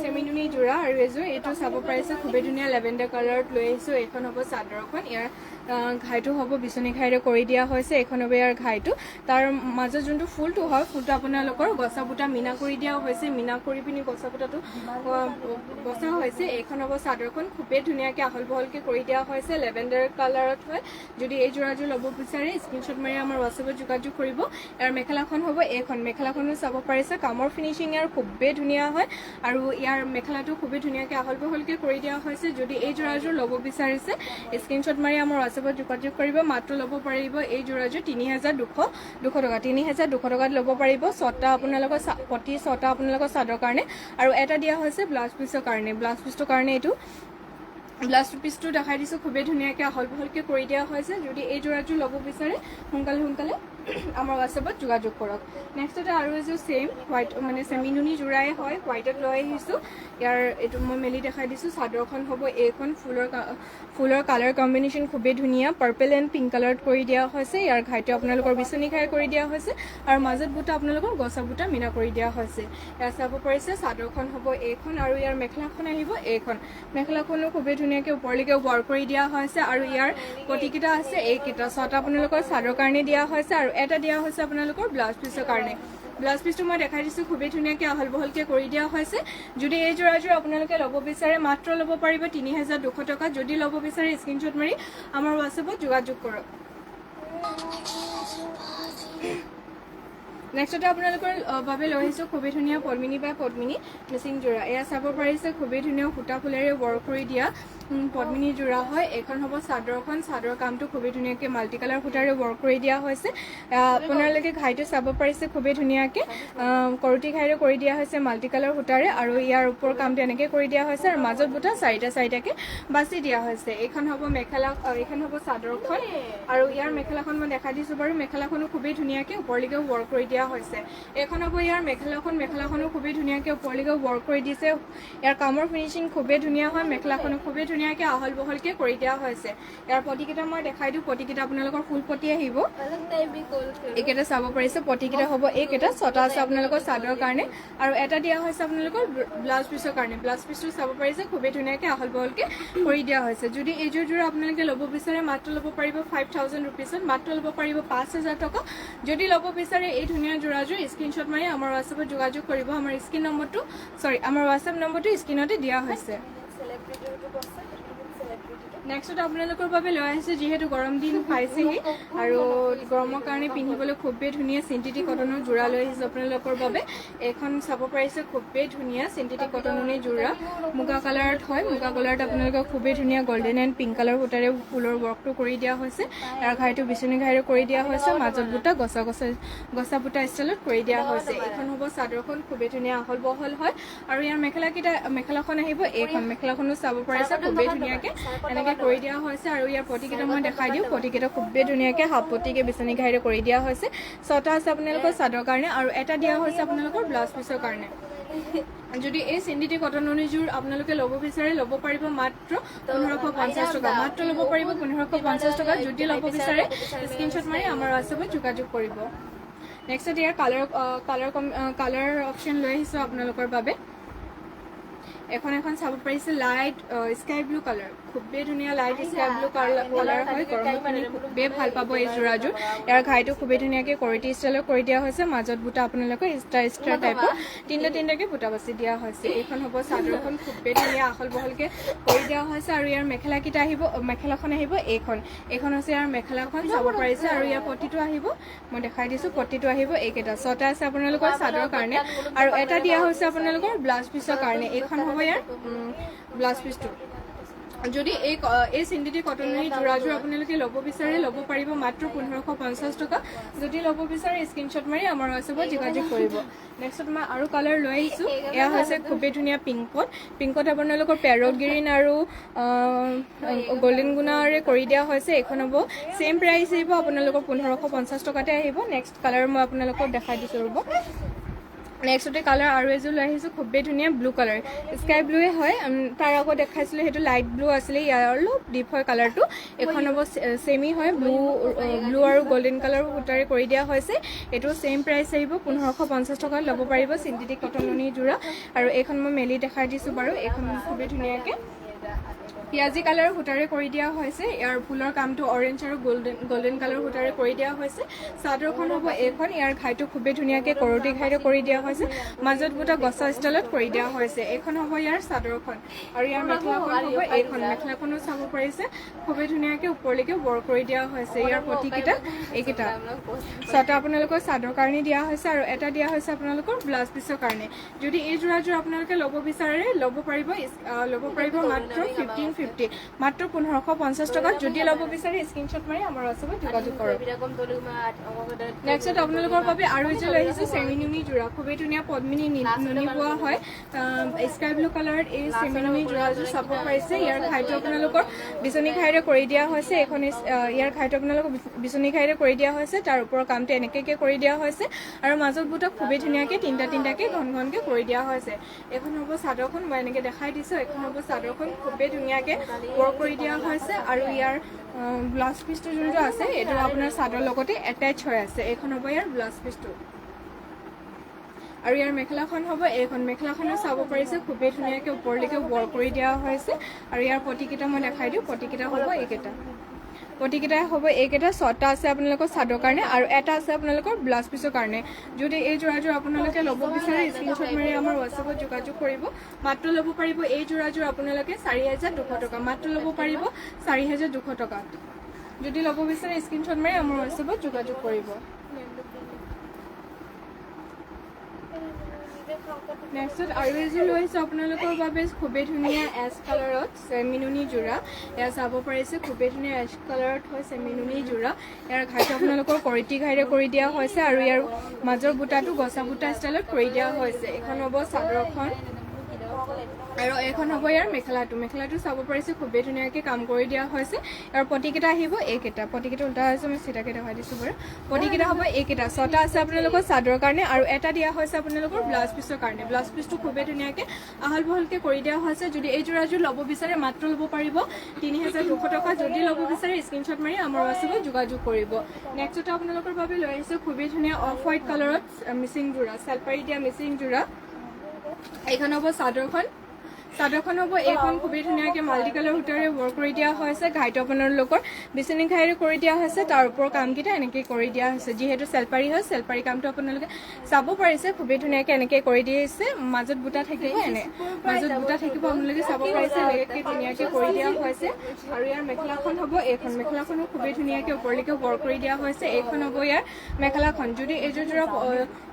চেমিনুনি যোৰা আৰু এযোৰ এইটো চাব পাৰিছে খুবেই ধুনীয়া লেভেণ্ডাৰ কালাৰত লৈ আহিছোঁ এইখন হ'ব চাদৰখন ইয়াৰ ঘাইটো হ'ব বিচনী ঘাইৰে কৰি দিয়া হৈছে এইখন হ'ব ইয়াৰ ঘাইটো তাৰ মাজত যোনটো ফুলটো হয় ফুলটো আপোনালোকৰ গছা বুটা মিনা কৰি দিয়া হৈছে মিনা কৰি পিনি গছা বুটাটো গছা হৈছে এইখন হ'ব চাদৰখন খুবেই ধুনীয়াকৈ আহল বহলকৈ কৰি দিয়া হৈছে লেভেণ্ডাৰ কালাৰত হয় যদি এই যোৰাযোৰ ল'ব বিচাৰে স্ক্ৰীনশ্বট মাৰি আমাৰ হোৱাটছএপত যোগাযোগ কৰিব ইয়াৰ মেখেলাখন হ'ব এইখন মেখেলাখনো চাব পাৰিছে কামৰ ফিনিচিং ইয়াৰ খুবেই ধুনীয়া হয় আৰু ইয়াৰ মেখেলাটো খুবেই ধুনীয়াকৈ আহল বহলকৈ কৰি দিয়া হৈছে যদি এই যোৰাযোৰ ল'ব বিচাৰিছে স্ক্ৰীনশ্বট মাৰি আমাৰ হোৱাটছএপত যোগাযোগ কৰিব মাত্ৰ ল'ব পাৰিব এই যোৰাযোৰ ৩,২০০ টকা ৩,২০০ টকাত ল'ব পাৰিব ছটা আপোনালোকৰ প্ৰতি ছটা আপোনালোকৰ চাদৰ কাৰণে আৰু এটা দিয়া হৈছে ব্লাউজ পিছৰ কাৰণে ব্লাউজ পিছটোৰ কাৰণে এইটো ব্লাউজ পিছটো দেখাই দিছোঁ খুবেই ধুনীয়াকৈ আহল বহলকৈ কৰি দিয়া হৈছে যদি এই যোৰাযোৰ ল'ব বিচাৰে সোনকালে আমাৰ হোৱাটছএপত যোগাযোগ কৰক নেক্সটতে আৰু এযোৰ ছেইম হোৱাইট মানে চেমিনুনি যোৰাই হয় হোৱাইটত লৈ আহিছোঁ ইয়াৰ এইটো মই মেলি দেখাই দিছোঁ চাদৰখন হ'ব এইখন ফুলৰ কালাৰ কম্বিনেশ্যন খুবেই ধুনীয়া পাৰ্পল এণ্ড পিংক কালাৰত কৰি দিয়া হৈছে ইয়াৰ ঘাইটো আপোনালোকৰ বিচনী ঘাই কৰি দিয়া হৈছে আৰু মাজত বুটা আপোনালোকৰ গছা বুটা মিনা কৰি দিয়া হৈছে ইয়াৰ চাব পাৰিছে চাদৰখন হ'ব এইখন আৰু ইয়াৰ মেখেলাখন আহিব এইখন মেখেলাখনো খুবেই ধুনীয়াকৈ ওপৰলৈকে ৱৰ্ক কৰি দিয়া হৈছে আৰু ইয়াৰ প্ৰতিকেইটা আছে এইকেইটা ছটা আপোনালোকৰ চাদৰ কাৰণে দিয়া হৈছে আৰু এটা দিয়া হৈছে আপোনালোকৰ ব্লাউজ পিছৰ কাৰণে ব্লাউজ পিছটো মই দেখাই দিছোঁ খুবেই ধুনীয়াকৈ আহল বহলকৈ কৰি দিয়া হৈছে যদি এই যোৰাযোৰ আপোনালোকে ল'ব বিচাৰে মাত্ৰ ল'ব পাৰিব ৩,২০০ টকা যদি ল'ব বিচাৰে স্ক্ৰীনশ্বট মাৰি আমাৰ হোৱাটছএপত যোগাযোগ কৰক নেক্সটতে আপোনালোকৰ বাবে লৈ আহিছোঁ খুবেই ধুনীয়া পদ্মিনী বাই পদ্মিনী মিচিং যোৰা এয়া চাব পাৰিছে খুবেই ধুনীয়া সূতা ফুলেৰে ৱৰ্ক কৰি দিয়া পদ্মিনী যোৰা হয় এইখন হ'ব চাদৰখন চাদৰ কামটো খুবেই ধুনীয়াকৈ মাল্টি কালাৰ সূতাৰে ৱৰ্ক কৰি দিয়া হৈছে আপোনালোকে ঘাইটো চাব পাৰিছে খুবেই ধুনীয়াকৈ কৰতি ঘাইৰে কৰি দিয়া হৈছে মাল্টি কালাৰ সূতাৰে আৰু ইয়াৰ ওপৰ কামটো এনেকৈ কৰি দিয়া হৈছে আৰু মাজত বুটা চাৰিটাকৈ বাছি দিয়া হৈছে এইখন হ'ব মেখেলা এইখন হ'ব চাদৰখন আৰু ইয়াৰ মেখেলাখন মই দেখাই দিছোঁ বাৰু মেখেলাখনো খুবেই ধুনীয়াকৈ ওপৰলৈকে ৱৰ্ক কৰি দিয়া হৈছে এইখন হ'ব ইয়াৰ মেখেলাখনো খুবেই ধুনীয়াকৈ ওপৰলৈকে ৱৰ্ক কৰি দিছে ইয়াৰ কামৰ ফিনিচিং খুবেই ধুনীয়া হয় মেখেলাখনো খুবেই ধুনীয়াকৈ আহল বহলকৈ কৰি দিয়া হৈছে ইয়াৰ পটিকেইটা মই দেখাই দিওঁ পটিকেইটা আপোনালোকৰ ফুল পটি আহিব এইকেইটা চাব পাৰিছে পটিকেইটা হ'ব এইকেইটা ছটা আছে আপোনালোকৰ চাদৰ কাৰণে আৰু এটা দিয়া হৈছে আপোনালোকৰ ব্লাউজ পিছৰ কাৰণে ব্লাউজ পিছটো চাব পাৰিছে খুবেই ধুনীয়াকৈ আহল বহলকৈ কৰি দিয়া হৈছে যদি এইযোৰ যোৰা আপোনালোকে ল'ব বিচাৰে মাত্ৰ ল'ব পাৰিব 5,000 ৰুপিছত মাত্ৰ ল'ব পাৰিব 5,000 টকা যদি ল'ব বিচাৰে এই ধুনীয়া যোৰাযোৰ স্ক্ৰীনশ্বট মাৰি আমাৰ হোৱাটছএপত যোগাযোগ কৰিব আমাৰ আমাৰ হোৱাটছএপ নম্বৰটো স্ক্ৰীনতে দিয়া হৈছে নেক্সটত আপোনালোকৰ বাবে লৈ আহিছোঁ যিহেতু গৰম দিন পাইছেহি আৰু গৰমৰ কাৰণে পিন্ধিবলৈ খুবেই ধুনীয়া চিন্থেটিক কটনৰ যোৰা লৈ আহিছোঁ আপোনালোকৰ বাবে এইখন চাব পাৰিছে খুবেই ধুনীয়া চিন্থেটিক কটনৰে যোৰা মুগা কালাৰত হয় মুগা কালাৰত আপোনালোকৰ খুবেই ধুনীয়া গল্ডেন এণ্ড পিংক কালাৰ সূতাৰে ফুলৰ ৱৰ্কটো কৰি দিয়া হৈছে ইয়াৰ ঘাইটো বিচনী ঘাইৰে কৰি দিয়া হৈছে মাজত বুটা গছা বুটা ষ্টাইলত কৰি দিয়া হৈছে এইখন হ'ব চাদৰখন খুবেই ধুনীয়া আহল বহল হয় আৰু ইয়াৰ মেখেলাখন আহিব এইখন মেখেলাখনো চাব পাৰিছে খুবেই ধুনীয়াকৈ এনেকৈ কৰি দিয়া হৈছে আৰু ইয়াৰ পটিকেইটা মই দেখাই দিওঁ পটিকেইটা খুবেই ধুনীয়াকৈ হাফ পটিকে বিচনী ঘাইৰে কৰি দিয়া হৈছে ছটা আছে আপোনালোকৰ চাদৰ কাৰণে আৰু এটা দিয়া হৈছে আপোনালোকৰ ব্লাউজ পিছৰ কাৰণে যদি এই চিন্থেটিক কটনযোৰ আপোনালোকে ল'ব বিচাৰে ল'ব পাৰিব মাত্ৰ 1,550 টকা মাত্ৰ ল'ব পাৰিব 1,550 টকা যদি ল'ব বিচাৰে স্ক্ৰীনশ্বট মাৰি আমাৰ হোৱাটছএপত যোগাযোগ কৰিব নেক্সট ইয়াৰ কালাৰ অপশ্যন লৈ আহিছোঁ আপোনালোকৰ বাবে এখন চাব পাৰিছে লাইট স্কাই ব্লু কালাৰ খুবেই ধুনীয়া লাইট স্কাই ব্লু কালাৰ হয় গৰমৰ পানী খুবেই ভাল পাব এই যোৰাযোৰ ইয়াৰ ঘাইটো খুবেই ধুনীয়াকৈ কৰিটি ষ্টাইলত কৰি দিয়া হৈছে মাজত বুটা আপোনালোকৰ ষ্টাৰ টাইপৰ তিনিটাকৈ বুটা বাছি দিয়া হৈছে এইখন হ'ব চাদৰখন খুবেই ধুনীয়া আহল বহলকৈ কৰি দিয়া হৈছে আৰু ইয়াৰ মেখেলাখন আহিব এইখন হৈছে ইয়াৰ মেখেলাখন চাব পাৰিছে আৰু ইয়াৰ পটিটো আহিব মই দেখাই দিছোঁ পটিটো আহিব এইকেইটা ছটা আছে আপোনালোকৰ চাদৰ কাৰণে আৰু এটা দিয়া হৈছে আপোনালোকৰ ব্লাউজ পিছৰ কাৰণে এইখন হ'ব ইয়াৰ ব্লাউজ পিছটো যদি এই চিন্থেটিক কটনৰ যোৰাযোৰ আপোনালোকে ল'ব বিচাৰে ল'ব পাৰিব মাত্ৰ 1,550 টকা যদি ল'ব বিচাৰে স্ক্ৰীনশ্বট মাৰি আমাৰ হোৱাটছএপত যোগাযোগ কৰিব নেক্সট মই আৰু কালাৰ লৈ আহিছোঁ এয়া হৈছে খুবেই ধুনীয়া পিংকত আপোনালোকৰ পেৰট গ্ৰীণ আৰু গল্ডেন গুণাৰে কৰি দিয়া হৈছে এইখন হ'ব ছেইম প্ৰাইচ আহিব আপোনালোকৰ 1,550 টকাতে আহিব নেক্সট কালাৰ মই আপোনালোকক দেখাই দিছোঁ ৰ'ব নেক্সটতে কালাৰ আৰু এযোৰ লৈ আহিছোঁ খুবেই ধুনীয়া ব্লু কালাৰ স্কাই ব্লুৱে হয় তাৰ আগত দেখাইছিলোঁ সেইটো লাইট ব্লু আছিলে ইয়াৰ অলপ ডিপ হয় কালাৰটো এইখন হ'ব ছেমি হয় ব্লু আৰু গল্ডেন কালাৰ সূতাৰে কৰি দিয়া হৈছে এইটো ছেইম প্ৰাইচ আহিব 1,550 টকাত ল'ব পাৰিব চিন্থেটিক কটনৰ যোৰা আৰু এইখন মই মেলি দেখাই দিছোঁ বাৰু এইখন খুবেই ধুনীয়াকৈ পিয়াজি কালাৰৰ সূতাৰে কৰি দিয়া হৈছে ইয়াৰ ফুলৰ কামটো অৰেঞ্জ আৰু গোল্ডেন কালাৰৰ সূতাৰে কৰি দিয়া হৈছে চাদৰখন হ'ব এইখন ইয়াৰ ঘাইটো খুবেই ধুনীয়াকৈ কৰতি ঘাইৰে কৰি দিয়া হৈছে মাজত বুটা গছা ষ্টাইলত কৰি দিয়া হৈছে এইখন হ'ব ইয়াৰ চাদৰখন আৰু ইয়াৰ মেখেলাখন হ'ব এইখন মেখেলাখনো চাব পাৰিছে খুবেই ধুনীয়াকৈ ওপৰলৈকে বৰ কৰি দিয়া হৈছে ইয়াৰ পটিকেইটা এইকেইটা ছটা আপোনালোকৰ চাদৰ কাৰণে দিয়া হৈছে আৰু এটা দিয়া হৈছে আপোনালোকৰ ব্লাউজ পিছৰ কাৰণে যদি এই যোৰাযোৰ আপোনালোকে ল'ব বিচাৰে ল'ব পাৰিব মাত্ৰ 1550 মাত্ৰ 1550 টকাত যদি ল'ব বিচাৰে স্ক্ৰীনশ্বট মাৰি আমাৰ হোৱাটছএপত যোগাযোগ কৰক নেক্সট আপোনালোকৰ বাবে আৰু এযোৰ লৈ আহিছোঁ চেমিনুনি যোৰা খুবেই ধুনীয়া পদ্মিনী নুনি বোৱা হয় স্কাই ব্লু কালাৰত এই চেমিনুনি যোৰাযোৰ চাব পাৰিছে ইয়াৰ ঘাইটো আপোনালোকৰ বিচনী ঘাইৰে কৰি দিয়া হৈছে এইখন ইয়াৰ ঘাইটো আপোনালোকৰ বিচনী ঘাইৰে কৰি দিয়া হৈছে তাৰ ওপৰৰ কামটো এনেকৈ কৰি দিয়া হৈছে আৰু মাজত বুটা খুবেই ধুনীয়াকৈ তিনিটাকৈ ঘনকৈ কৰি দিয়া হৈছে এইখন হ'ব চাদৰখন মই এনেকৈ দেখাই দিছোঁ এইখন হ'ব চাদৰখন খুবেই ধুনীয়াকৈ বৰ কৰি দিয়া হৈছে আৰু ইয়াৰ ব্লাউজ পিচটো যোনটো আছে এইটো আপোনাৰ চাদৰ লগতে এটেচ হৈ আছে এইখন হ'ব ইয়াৰ ব্লাউজ পিচটো আৰু ইয়াৰ মেখেলাখন হ'ব এইখন মেখেলাখনো চাব পাৰিছে খুবেই ধুনীয়াকৈ ওপৰলৈকে বৰ কৰি দিয়া হৈছে আৰু ইয়াৰ পটিকেইটা মই দেখাই দিওঁ পটিকেইটা হ'ব এইকেইটা পটিকেইটাই হ'ব এইকেইটা ছটা আছে আপোনালোকৰ চাদৰ কাৰণে আৰু এটা আছে আপোনালোকৰ ব্লাউজ পিচৰ কাৰণে যদি এই যোৰাযোৰ আপোনালোকে ল'ব বিচাৰে স্ক্ৰীনশ্বট মাৰি আমাৰ হোৱাটছএপত যোগাযোগ কৰিব মাত্ৰ ল'ব পাৰিব এই যোৰাযোৰ আপোনালোকে 4200 টকা মাত্ৰ ল'ব পাৰিব 4200 টকাত যদি ল'ব বিচাৰে স্ক্ৰীনশ্বট মাৰি আমাৰ হোৱাটছএপত যোগাযোগ কৰিব নেক্সট আৰু এযোৰ লৈ আহিছোঁ আপোনালোকৰ বাবে খুবেই ধুনীয়া এছ কালাৰত চেমিনুনি যোৰা এয়া চাব পাৰিছে খুবেই ধুনীয়া এছ কালাৰত হয় চেমিনুনি যোৰা ইয়াৰ ঘাইটো আপোনালোকৰ কৰিটি ঘাইৰে কৰি দিয়া হৈছে আৰু ইয়াৰ মাজৰ বুটাটো গছা বুটা ষ্টাইলত কৰি দিয়া হৈছে এইখন হ'ব চাদৰখন আৰু এইখন হ'ব ইয়াৰ মেখেলাটো চাব পাৰিছে খুবেই ধুনীয়াকৈ কাম কৰি দিয়া হৈছে ইয়াৰ পটিকেইটা আহিব এইকেইটা পটিকেইটা উল্টা হৈছে মই চিধাকৈ দেখাই দিছোঁ বাৰু পটিকেইটা হ'ব এইকেইটা ছটা আছে আপোনালোকৰ চাদৰ কাৰণে আৰু এটা দিয়া হৈছে আপোনালোকৰ ব্লাউজ পিচৰ কাৰণে ব্লাউজ পিচটো খুবেই ধুনীয়াকৈ আহল বহলকৈ কৰি দিয়া হৈছে যদি এই যোৰাযোৰ ল'ব বিচাৰে মাত্ৰ ল'ব পাৰিব 3200 টকা যদি ল'ব বিচাৰে স্ক্ৰীনশ্বট মাৰি আমাৰ হোৱাটছএপত যোগাযোগ কৰিব নেক্সট আপোনালোকৰ বাবে লৈ আহিছোঁ খুবেই ধুনীয়া অফ হোৱাইট কালাৰত মিচিং যোৰা চেলপাৰি দিয়া মিচিং যোৰা এইখন হ'ব চাদৰখন হ'ব এইখন খুবেই ধুনীয়াকৈ মাল্টি কালাৰ সূতাৰে ৱৰ্ক কৰি দিয়া হৈছে ঘাইটো আপোনালোকৰ বিচনী ঘাইৰে কৰি দিয়া হৈছে তাৰ ওপৰৰ কামকেইটা এনেকৈ কৰি দিয়া হৈছে যিহেতু চেলপাৰি হয় চেলপাৰি কামটো আপোনালোকে চাব পাৰিছে খুবেই ধুনীয়াকৈ এনেকৈ কৰি দিছে মাজত বুটা থাকিব আপোনালোকে চাব পাৰিছে এনেকৈ ধুনীয়াকৈ কৰি দিয়া হৈছে আৰু ইয়াৰ মেখেলাখন হ'ব এইখন মেখেলাখনো খুবেই ধুনীয়াকৈ ওপৰলৈকে ৱৰ্ক কৰি দিয়া হৈছে এইখন হ'ব ইয়াৰ মেখেলাখন যদি এইযোৰ যোৰা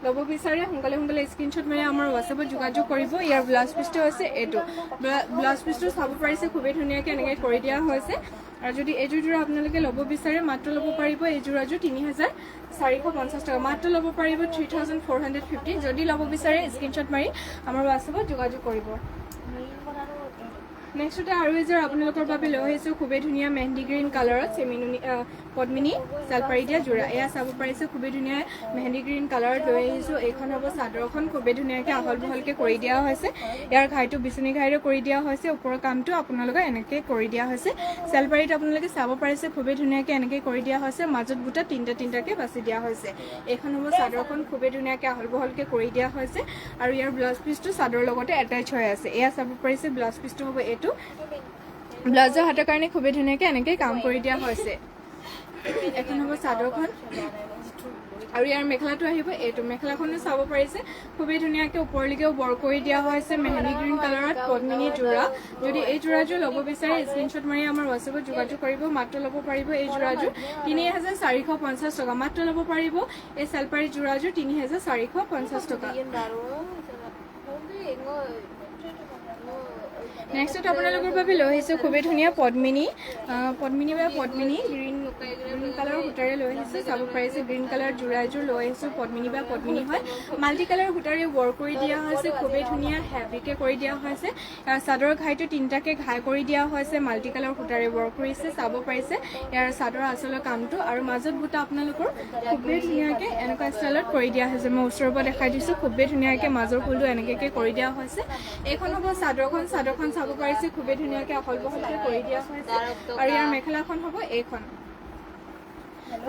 ল'ব বিচাৰে সোনকালে স্ক্ৰীনশ্বট মাৰি আমাৰ হোৱাটছএপত যোগাযোগ কৰিব ইয়াৰ ব্লাউজ পিচটো হৈছে এইটো ব্লাউজ পিচটো চাব পাৰিছে খুবেই ধুনীয়াকৈ এনেকৈ কৰি দিয়া হৈছে আৰু যদি এইযোৰ যোৰা আপোনালোকে ল'ব বিচাৰে মাত্ৰ ল'ব পাৰিব এই যোৰাযোৰ 3450 টকা মাত্ৰ ল'ব পাৰিব 3450 যদি ল'ব বিচাৰে স্ক্ৰীনশ্বট মাৰি আমাৰ হোৱাটছএপত যোগাযোগ কৰিব নেক্সটতে আৰু এযোৰ আপোনালোকৰ বাবে লৈ আহিছোঁ খুবেই ধুনীয়া মেহেন্দি গ্ৰীণ কালাৰত চেমিনুনি পদ্মিনী চেলপাৰি দিয়া যোৰা এয়া চাব পাৰিছে খুবেই ধুনীয়া মেহেন্দি গ্ৰীণ কালাৰত লৈ আহিছোঁ এইখন হ'ব চাদৰখন খুবেই ধুনীয়াকৈ আহল বহলকৈ কৰি দিয়া হৈছে ইয়াৰ ঘাইটো বিচনী ঘাইৰে কৰি দিয়া হৈছে ওপৰৰ কামটো আপোনালোকে এনেকৈ কৰি দিয়া হৈছে চেলপাৰিত আপোনালোকে চাব পাৰিছে খুবেই ধুনীয়াকৈ এনেকৈ কৰি দিয়া হৈছে মাজত বুটা তিনিটাকৈ বাছি দিয়া হৈছে এইখন হ'ব চাদৰখন খুবেই ধুনীয়াকৈ আহল বহলকৈ কৰি দিয়া হৈছে আৰু ইয়াৰ ব্লাউজ পিচটো চাদৰ লগতে এটেচ হৈ আছে এয়া চাব পাৰিছে ব্লাউজ পিচটো হ'ব এইটো ব্লাউজৰ হাতৰ কাৰণে খুবেই ধুনীয়াকৈ এনেকৈ কাম কৰি দিয়া হৈছে এখন হ'ব চাদৰখন আৰু ইয়াৰ মেখেলাটো আহিব এইটো মেখেলাখনো চাব পাৰিছে খুবেই ধুনীয়াকৈ ওপৰলৈকেও বৰ কৰি দিয়া হৈছে মেহেন্দি গ্ৰীণ কালাৰত পদ্মিনী যোৰা যদি এই যোৰাযোৰ ল'ব বিচাৰে স্ক্ৰীনশ্বট মাৰি আমাৰ হোৱাটছএপত যোগাযোগ কৰিব মাত্ৰ ল'ব পাৰিব এই যোৰাযোৰ 3450 টকা মাত্ৰ ল'ব পাৰিব এই চেলপাৰি যোৰাযোৰ 3450 টকা নেক্সট আপোনালোকৰ বাবে লৈ আহিছোঁ খুবেই ধুনীয়া পদ্মিনী গ্ৰীণ কালাৰৰ সূতাৰে লৈ আহিছোঁ চাব পাৰিছে গ্ৰীণ কালাৰ যোৰা এযোৰ লৈ আহিছোঁ পদ্মিনী হয় মাল্টি কালাৰ সূতাৰে ৱৰ্ক কৰি দিয়া হৈছে খুবেই ধুনীয়া হেভিকৈ কৰি দিয়া হৈছে চাদৰৰ ঘাইটো তিনিটাকৈ ঘাই কৰি দিয়া হৈছে মাল্টি কালাৰ সূতাৰে ৱৰ্ক কৰিছে চাব পাৰিছে ইয়াৰ চাদৰ আচলৰ কামটো আৰু মাজত বুটা আপোনালোকৰ খুবেই ধুনীয়াকৈ এনেকুৱা ষ্টাইলত কৰি দিয়া হৈছে মই ওচৰৰ পৰা দেখাই দিছোঁ খুবেই ধুনীয়াকৈ মাজৰ ফুলটো এনেকৈ কৰি দিয়া হৈছে এইখন হ'ব চাদৰখন চাব পাৰিছে খুবেই ধুনীয়াকৈ আহল বহলকৈ কৰি দিয়া হৈছে আৰু ইয়াৰ মেখেলাখন হ'ব এইখন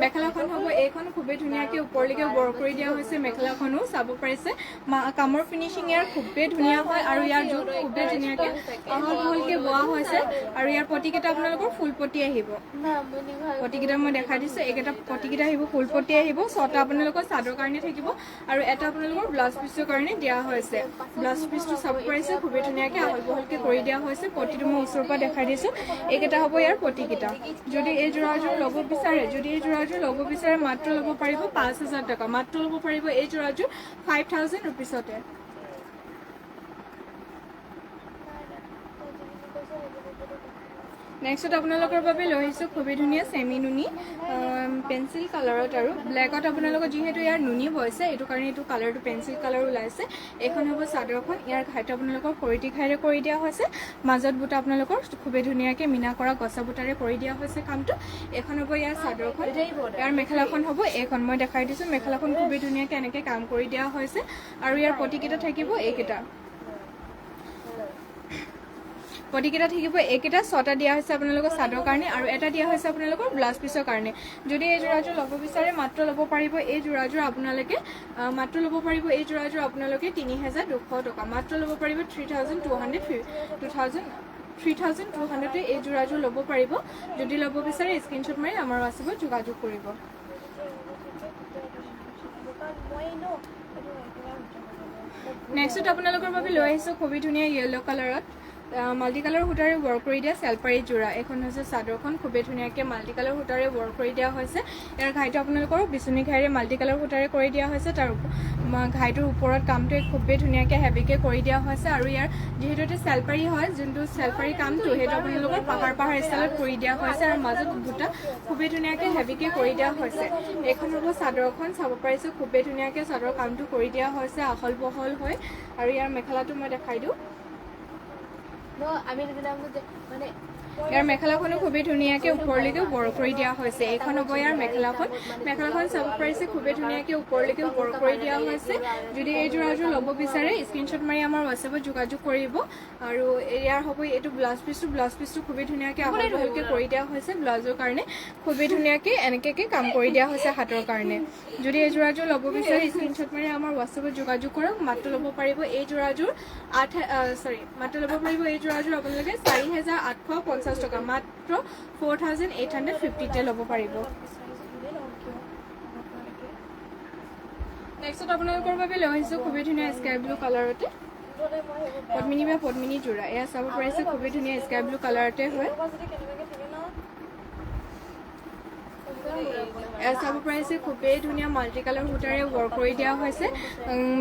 মেখেলাখন হ'ব এইখন খুবেই ধুনীয়াকৈ ওপৰলৈকে ৱৰ্ক কৰি দিয়া হৈছে মেখেলাখনো চাব পাৰিছে কামৰ ফিনিচিং ইয়াৰ খুবেই ধুনীয়া হয় আৰু ইয়াৰ জোখ খুবেই ধুনীয়াকৈ আহল বহলকৈ বোৱা হৈছে আৰু ইয়াৰ পটিকেইটা আপোনালোকৰ ফুল পটি আহিব পটিকেইটা মই দেখাই দিছোঁ এইকেইটা পটিকেইটা আহিব ফুল পটি আহিব 6টা আপোনালোকৰ চাদৰ কাৰণে থাকিব আৰু এটা আপোনালোকৰ ব্লাউজ পিছৰ কাৰণে দিয়া হৈছে ব্লাউজ পিছটো চাব পাৰিছে খুবেই ধুনীয়াকৈ আহল বহলকৈ কৰি দিয়া হৈছে পটিটো মই ওচৰৰ পৰা দেখাই দিছোঁ এইকেইটা হ'ব ইয়াৰ পটিকেইটা যদি এই যোৰাযোৰ ল'ব বিচাৰে মাত্ৰ ল'ব পাৰিব 5,000 টকা মাত্ৰ ল'ব পাৰিব এই যোৰাযোৰ 5,000 ৰুপিছতে নেক্সট আপোনালোকৰ বাবে লৈ আহিছোঁ খুবেই ধুনীয়া চেমি নুনি পেঞ্চিল কালাৰত আৰু ব্লেকত আপোনালোকৰ যিহেতু ইয়াৰ নুনি বৈছে এইটো কাৰণে এইটো কালাৰটো পেঞ্চিল কালাৰ ওলাইছে এইখন হ'ব চাদৰখন ইয়াৰ ঘাইটো আপোনালোকৰ কৰিটি ঘাইৰে কৰি দিয়া হৈছে মাজত বুটা আপোনালোকৰ খুবেই ধুনীয়াকৈ মিনা কৰা গছা বুটাৰে কৰি দিয়া হৈছে কামটো এইখন হ'ব ইয়াৰ চাদৰখন ইয়াৰ মেখেলাখন হ'ব এইখন মই দেখাই দিছোঁ মেখেলাখন খুবেই ধুনীয়াকৈ এনেকৈ কাম কৰি দিয়া হৈছে আৰু ইয়াৰ পটিকেইটা থাকিব এইকেইটা পটিকেইটা থাকিব এইকেইটা 6টা দিয়া হৈছে আপোনালোকৰ চাদৰ কাৰণে আৰু এটা দিয়া হৈছে আপোনালোকৰ ব্লাউজ পিছৰ কাৰণে যদি এই যোৰাযোৰ ল'ব বিচাৰে মাত্ৰ ল'ব পাৰিব এই যোৰাযোৰ আপোনালোকে 3,200 টকা মাত্ৰ ল'ব পাৰিব 3,200 এই যোৰাযোৰ ল'ব পাৰিব যদি ল'ব বিচাৰে স্ক্ৰীনশ্বট মাৰি আমাৰ হোৱাটছএপত যোগাযোগ কৰিব নেক্সট আপোনালোকৰ বাবে লৈ আহিছোঁ খুবেই ধুনীয়া য়েল্লো কালাৰত মাল্টি কালাৰ সূতাৰে ৱৰ্ক কৰি দিয়া চেলপাৰী যোৰা এখন হৈছে চাদৰখন খুবেই ধুনীয়াকৈ মাল্টি কালাৰ সূতাৰে ৱৰ্ক কৰি দিয়া হৈছে ইয়াৰ ঘাইটো আপোনালোকৰ বিচনী ঘাইৰে মাল্টি কালাৰ সূতাৰে কৰি দিয়া হৈছে তাৰ ঘাইটোৰ ওপৰত কামটো খুবেই ধুনীয়াকৈ হেভিকৈ কৰি দিয়া হৈছে আৰু ইয়াৰ যিহেতু এটা চেলপাৰী হয় যোনটো চেলপাৰী কামটো সেইটো আপোনালোকৰ পাহাৰ ষ্টাইলত কৰি দিয়া হৈছে আৰু মাজত বুটা খুবেই ধুনীয়াকৈ হেভিকৈ কৰি দিয়া হৈছে এইখন হ'ব চাদৰখন চাব পাৰিছোঁ খুবেই ধুনীয়াকৈ চাদৰ কামটো কৰি দিয়া হৈছে আহল বহল হয় আৰু ইয়াৰ মেখেলাটো মই দেখাই দিওঁ ইয়াৰ মেখেলাখনো খুবেই ধুনীয়াকৈ ওপৰলৈকে ৱৰ্ক কৰি দিয়া হৈছে এইখন হ'ব ইয়াৰ মেখেলাখন চাব পাৰিছে খুবেই ধুনীয়াকৈ ওপৰলৈকে ৱৰ্ক কৰি দিয়া হৈছে যদি এই যোৰাযোৰ ল'ব বিচাৰে স্ক্ৰীনশ্বট মাৰি আমাৰ হোৱাটছএপত যোগাযোগ কৰিব আৰু ইয়াৰ হ'ব এইটো ব্লাউজ পিছটো খুবেই ধুনীয়াকৈ আহল বহলকৈ কৰি দিয়া হৈছে ব্লাউজৰ কাৰণে খুবেই ধুনীয়াকৈ এনেকৈ কাম কৰি দিয়া হৈছে হাতৰ কাৰণে যদি এই যোৰাযোৰ ল'ব বিচাৰে স্ক্ৰীনশ্বট মাৰি আমাৰ হোৱাটছএপত যোগাযোগ কৰক মাত্ৰ ল'ব পাৰিব এই যোৰাযোৰ আপোনালোকে 4,850 টকা মাত্ৰ 4,850 ল'ব পাৰিব নেক্সট আপোনালোকৰ বাবে লৈ আহিছোঁ খুবেই ধুনীয়া স্কাই ব্লু কালাৰতে পদ্মিনী বা পদ্মিনী যোৰা এয়া চাব পাৰিছে খুবেই ধুনীয়া স্কাই ব্লু কালাৰতে হয় এয়া চাব পাৰিছে খুবেই ধুনীয়া মাল্টি কালাৰ সূতাৰে ৱৰ্ক কৰি দিয়া হৈছে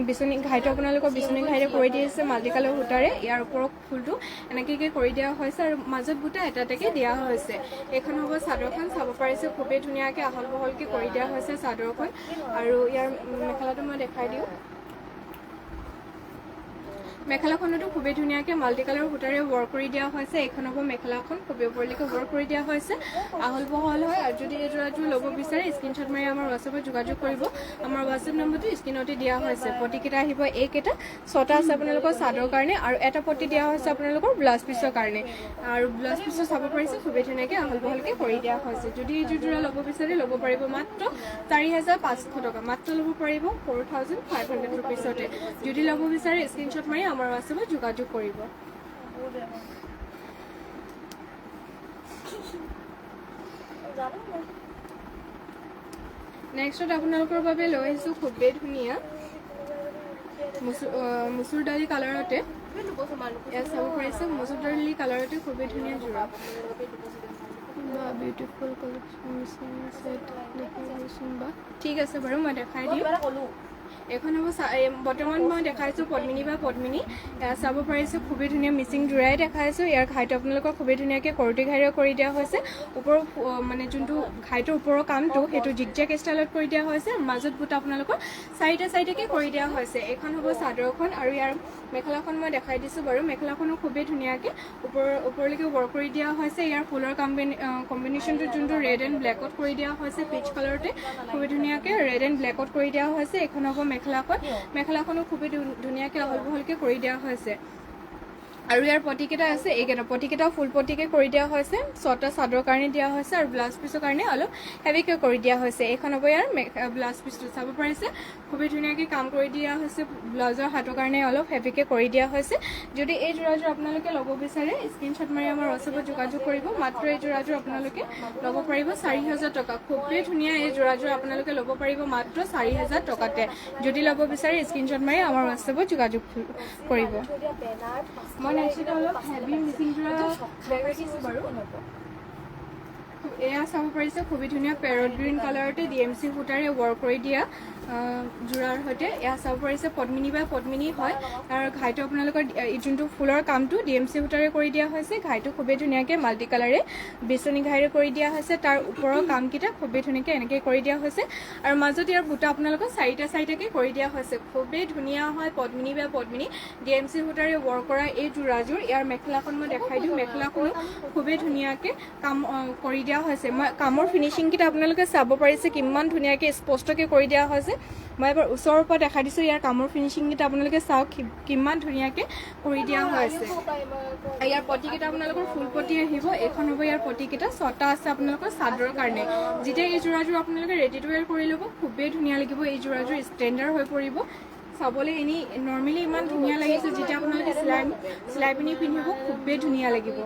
বিচনী ঘাইটো আপোনালোকৰ বিচনী ঘাইৰে কৰি দিছে মাল্টি কালাৰ সূতাৰে ইয়াৰ ওপৰত ফুলটো এনেকৈ কৰি দিয়া হৈছে আৰু মাজত বুটা এটা এটাকৈ দিয়া হৈছে এইখন হ'ব চাদৰখন চাব পাৰিছে খুবেই ধুনীয়াকৈ আহল বহলকৈ কৰি দিয়া হৈছে চাদৰখন আৰু ইয়াৰ মেখেলাটো মই দেখাই দিওঁ মেখেলাখনতো খুবেই ধুনীয়াকৈ মাল্টি কালাৰ সূতাৰে ৱৰ্ক কৰি দিয়া হৈছে এইখন হ'ব মেখেলাখন খুবেই ওপৰলৈকে ৱৰ্ক কৰি দিয়া হৈছে আহল বহল হয় আৰু যদি এই যোৰাযোৰ ল'ব বিচাৰে স্ক্ৰীনশ্বট মাৰি আমাৰ হোৱাটছএপত যোগাযোগ কৰিব আমাৰ হোৱাটছএপ নম্বৰটো স্ক্ৰীনতে দিয়া হৈছে পটিকেইটা আহিব এইকেইটা 6টা আছে আপোনালোকৰ চাদৰ কাৰণে আৰু এটা পটি দিয়া হৈছে আপোনালোকৰ ব্লাউজ পিছৰ কাৰণে আৰু ব্লাউজ পিছটো চাব পাৰিছে খুবেই ধুনীয়াকৈ আহল বহলকৈ কৰি দিয়া হৈছে যদি এই যোৰা ল'ব বিচাৰে ল'ব পাৰিব মাত্ৰ 4,500 টকা মাত্ৰ ল'ব পাৰিব 4,500 ৰুপিছতে যদি ল'ব বিচাৰে স্ক্ৰীনশ্বট মাৰি আমাৰ হোৱাটছএপত যোগাযোগ কৰিব নেক্সট আপোনালোকৰ বাবে লৈ আহিছোঁ খুবেই ধুনীয়া মচুৰ দালি কালাৰতে এয়া চাব পাৰিছে মচুৰ দালি কালাৰতে খুবেই ধুনীয়া যোৰা বিউটিফুল কালেকশ্যন ঠিক আছে বাৰু মই দেখাই দিম এখন হ'ব বৰ্তমান মই দেখাইছোঁ পদ্মিনী বা পদ্মিনী চাব পাৰিছোঁ খুবেই ধুনীয়া মিচিং যোৰাই দেখাইছোঁ ইয়াৰ ঘাইটো আপোনালোকৰ খুবেই ধুনীয়াকৈ কৰটি ঘাইৰে কৰি দিয়া হৈছে ওপৰৰ মানে যোনটো ঘাইটোৰ ওপৰৰ কামটো সেইটো জিগজেগ ষ্টাইলত কৰি দিয়া হৈছে মাজত বুটা আপোনালোকৰ 4টা চাইডকৈ কৰি দিয়া হৈছে এইখন হ'ব চাদৰখন আৰু ইয়াৰ মেখেলাখন মই দেখাই দিছোঁ বাৰু মেখেলাখনো খুবেই ধুনীয়াকৈ ওপৰলৈকে ৱৰ্ক কৰি দিয়া হৈছে ইয়াৰ ফুলৰ কম্বিনেশ্যনটো যোনটো ৰেড এণ্ড ব্লেকত কৰি দিয়া হৈছে পিচ কালাৰতে খুবেই ধুনীয়াকৈ ৰেড এণ্ড ব্লেকত কৰি দিয়া হৈছে এইখন হ'ব মেখেলাখনো খুবেই ধুনীয়াকৈ আহল বহলকৈ কৰি দিয়া হৈছে আৰু ইয়াৰ পটিকেইটা আছে এইকেইটা পটিকেইটাও ফুল পটিকে কৰি দিয়া হৈছে ছটা চাদৰ কাৰণে দিয়া হৈছে আৰু ব্লাউজ পিছৰ কাৰণে অলপ হেভিকৈ কৰি দিয়া হৈছে এইখন হ'ব ইয়াৰ ব্লাউজ পিছটো চাব পাৰিছে খুবেই ধুনীয়াকৈ কাম কৰি দিয়া হৈছে ব্লাউজৰ হাতৰ কাৰণে অলপ হেভিকৈ কৰি দিয়া হৈছে যদি এই যোৰাযোৰ আপোনালোকে ল'ব বিচাৰে স্ক্ৰীনশ্বট মাৰি আমাৰ হোৱাটছএপত যোগাযোগ কৰিব মাত্ৰ এই যোৰাযোৰ আপোনালোকে ল'ব পাৰিব 4000 টকা খুবেই ধুনীয়া এই যোৰাযোৰ আপোনালোকে ল'ব পাৰিব মাত্ৰ 4000 টকাতে যদি ল'ব বিচাৰে স্ক্ৰীনশ্বট মাৰি আমাৰ হোৱাটছএপত যোগাযোগ কৰিব মই নেক্সট অলপ হেভি মিচিং যোৰা দেখাইছোঁ বাৰু এয়া চাব পাৰিছে খুবেই ধুনীয়া পেৰট গ্ৰীণ কালাৰতে DMC সূতাৰে ৱৰ্ক কৰি দিয়া যোৰাৰ সৈতে এয়া চাব পাৰিছে পদ্মিনী বা পদ্মিনী হয় আৰু ঘাইটো আপোনালোকৰ যোনটো ফুলৰ কামটো DMC সূতাৰে কৰি দিয়া হৈছে ঘাইটো খুবেই ধুনীয়াকৈ মাল্টি কালাৰে বিচনী ঘাইৰে কৰি দিয়া হৈছে তাৰ ওপৰৰ কামকেইটা খুবেই ধুনীয়াকৈ এনেকৈ কৰি দিয়া হৈছে আৰু মাজত ইয়াৰ বুটা আপোনালোকৰ চাৰিটাকৈ কৰি দিয়া হৈছে খুবেই ধুনীয়া হয় পদ্মিনী বা পদ্মিনী DMC সূতাৰে ৱৰ্ক কৰা এই যোৰাযোৰ ইয়াৰ মেখেলাখন মই দেখাই দিওঁ মেখেলাখনো খুবেই ধুনীয়াকৈ কাম কৰি দিয়া হৈছে মই কামৰ ফিনিচিংকেইটা আপোনালোকে চাব পাৰিছে কিমান ধুনীয়াকৈ স্পষ্টকৈ কৰি দিয়া হৈছে মই এবাৰ ওচৰৰ পৰা দেখাই দিছোঁ ইয়াৰ কামৰ ফিনিচিংকেইটা আপোনালোকে চাওক কিমান ধুনীয়াকৈ কৰি দিয়া হৈছে ইয়াৰ পটিকেইটা আপোনালোকৰ ফুল পটি আহিব এইখন হ'ব ইয়াৰ পটিকেইটা ছটা আছে আপোনালোকৰ চাদৰৰ কাৰণে যেতিয়া এই যোৰাযোৰ আপোনালোকে ৰেডি টু ৱেৰ কৰি ল'ব খুবেই ধুনীয়া লাগিব এই যোৰাযোৰ ষ্টেণ্ডাৰ্ড হৈ পৰিব চাবলৈ এনেই নৰ্মেলি ইমান ধুনীয়া লাগিছে যেতিয়া আপোনালোকে চিলাই পিনি পিন্ধিব খুবেই ধুনীয়া লাগিব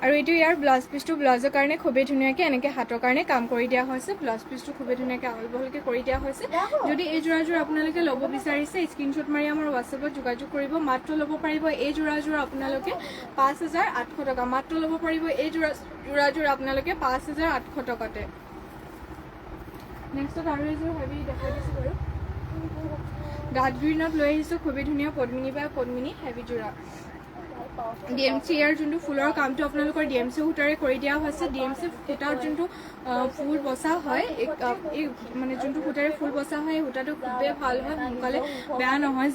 আৰু এইটো ইয়াৰ ব্লাউজ পিছটো ব্লাউজৰ কাৰণে খুবেই ধুনীয়াকৈ এনেকৈ হাতৰ কাৰণে কাম কৰি দিয়া হৈছে ব্লাউজ পিছটো খুবেই ধুনীয়াকৈ আহল বহলকৈ কৰি দিয়া হৈছে যদি এই যোৰাযোৰ আপোনালোকে ল'ব বিচাৰিছে স্ক্ৰীনশ্বট মাৰি আমাৰ হোৱাটছএপত যোগাযোগ কৰিব মাত্ৰ ল'ব পাৰিব এই যোৰাযোৰ আপোনালোকে 5800 টকা মাত্ৰ ল'ব পাৰিব এই যোৰাযোৰ আপোনালোকে 5800 টকাতে নেক্সটত আৰু এযোৰ হেভি দেখাই দিছোঁ বাৰু ডাঠ গ্ৰীণত লৈ আহিছোঁ খুবেই ধুনীয়া পদ্মিনী বা পদ্মিনী হেভি যোৰা DMC ইয়াৰ যোনটো ফুলৰ কামটো আপোনালোকৰ DMC সূতাৰে কৰি দিয়া হৈছে DMC সূতাৰ যোনটো ফুল বচা হয় এই মানে যোনটো সূতাৰে ফুল বচা হয় সূতাটো খুবেই ভাল হয় সোনকালে বেয়া নহয়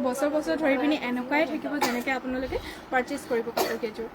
বছৰ ধৰি পিনি এনেকুৱাই থাকিব যেনেকৈ আপোনালোকে পাৰ্চেছ কৰিব কাপোৰকেইযোৰ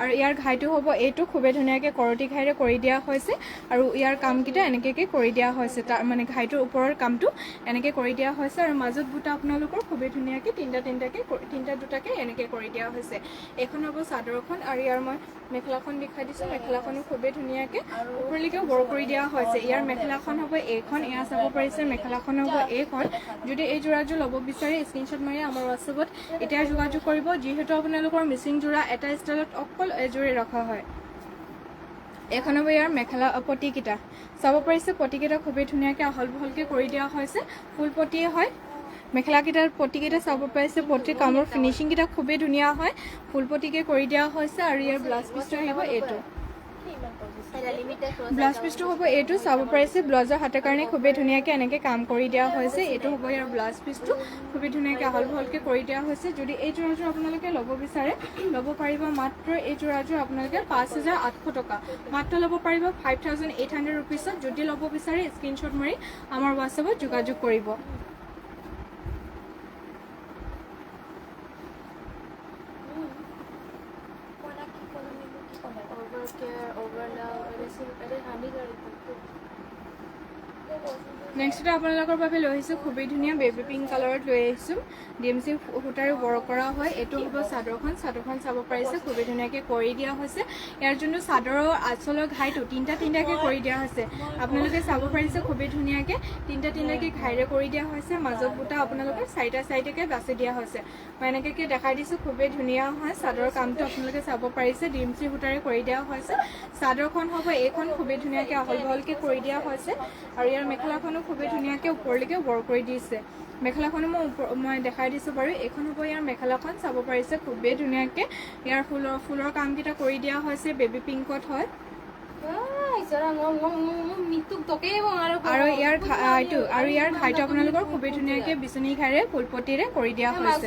আৰু ইয়াৰ ঘাইটো হ'ব এইটো খুবেই ধুনীয়াকৈ কৰতি ঘাইৰে কৰি দিয়া হৈছে আৰু ইয়াৰ কামকেইটা এনেকৈ কৰি দিয়া হৈছে তাৰ মানে ঘাইটোৰ ওপৰৰ কামটো এনেকৈ কৰি দিয়া হৈছে আৰু মাজত বুটা আপোনালোকৰ খুবেই ধুনীয়াকৈ তিনিটা দুটাকৈ এনেকৈ কৰি দিয়া হৈছে এইখন হ'ব চাদৰখন আৰু ইয়াৰ মই মেখেলাখন দেখাই দিছোঁ মেখেলাখনো খুবেই ধুনীয়াকৈ ওপৰলৈকে ৱৰ্ক কৰি দিয়া হৈছে ইয়াৰ মেখেলাখন হ'ব এইখন এয়া চাব পাৰিছে মেখেলাখন হ'ব এইখন যদি এই যোৰাযোৰ ল'ব বিচাৰে স্ক্ৰীনশ্বট মাৰি আমাৰ হোৱাটছএপত এতিয়া যোগাযোগ কৰিব যিহেতু আপোনালোকৰ মিচিং যোৰা এটা ষ্টাইলত অকল এযোৰে ৰখা হয় এখন হ'ব ইয়াৰ মেখেলা পটিকেইটা চাব পাৰিছে পটিকেইটা খুবেই ধুনীয়াকৈ আহল বহলকৈ কৰি দিয়া হৈছে ফুল পটিয়ে হয় মেখেলাকেইটাৰ পটিকেইটা চাব পাৰিছে পটিৰ কামৰ ফিনিচিংকেইটা খুবেই ধুনীয়া হয় ফুল পটিকে কৰি দিয়া হৈছে আৰু ইয়াৰ ব্লাউজ পিছটো আহিব এইটো ব্লাউজ পিছটো হ'ব এইটো চাব পাৰিছে ব্লাউজৰ হাতৰ কাৰণে খুবেই ধুনীয়াকৈ এনেকৈ কাম কৰি দিয়া হৈছে এইটো হ'ব ইয়াৰ ব্লাউজ পিছটো খুবেই ধুনীয়াকৈ আহল বহলকৈ কৰি দিয়া হৈছে যদি এই যোৰাযোৰ আপোনালোকে ল'ব বিচাৰে ল'ব পাৰিব মাত্ৰ এই যোৰাযোৰ আপোনালোকে 5800 টকা মাত্ৰ ল'ব পাৰিব 5800 ৰুপিছত যদি ল'ব বিচাৰে স্ক্ৰীনশ্বট মাৰি আমাৰ হোৱাটছএপত যোগাযোগ কৰিব নেক্সট আপোনালোকৰ বাবে লৈ আহিছোঁ খুবেই ধুনীয়া বেবী পিংক কালাৰত লৈ আহিছোঁ DMC সূতাৰে ৱৰ্ক কৰা হয় এইটো হ'ব চাদৰখন চাব পাৰিছে খুবেই ধুনীয়াকৈ কৰি দিয়া হৈছে ইয়াৰ যোনটো চাদৰৰ আঁচলৰ ঘাইটো তিনিটাকৈ কৰি দিয়া হৈছে আপোনালোকে চাব পাৰিছে খুবেই ধুনীয়াকৈ তিনিটাকৈ ঘাইৰে কৰি দিয়া হৈছে মাজত বুটা আপোনালোকে চাৰিটাকৈ বাছি দিয়া হৈছে মই এনেকৈ দেখাই দিছোঁ খুবেই ধুনীয়া হয় চাদৰৰ কামটো আপোনালোকে চাব পাৰিছে DMC সূতাৰে কৰি দিয়া হৈছে চাদৰখন হ'ব এইখন খুবেই ধুনীয়াকৈ আহল বহলকৈ কৰি দিয়া হৈছে আৰু ইয়াৰ মেখেলাখনো খুবেই ধুনীয়াকৈ ওপৰলৈকে ৱৰ্ক কৰি দিছে মেখেলাখনো মই দেখাই দিছোঁ বাৰু এইখন হ'ব ইয়াৰ মেখেলাখন চাব পাৰিছে খুবেই ধুনীয়াকৈ ইয়াৰ ফুলৰ কামকেইটা কৰি দিয়া হৈছে বেবী পিংকত হয় আৰু ইয়াৰ ঘাইটো আপোনালোকৰ খুবেই ধুনীয়াকৈ বিচনী ঘাইৰে ফুলপটিৰে কৰি দিয়া হৈছে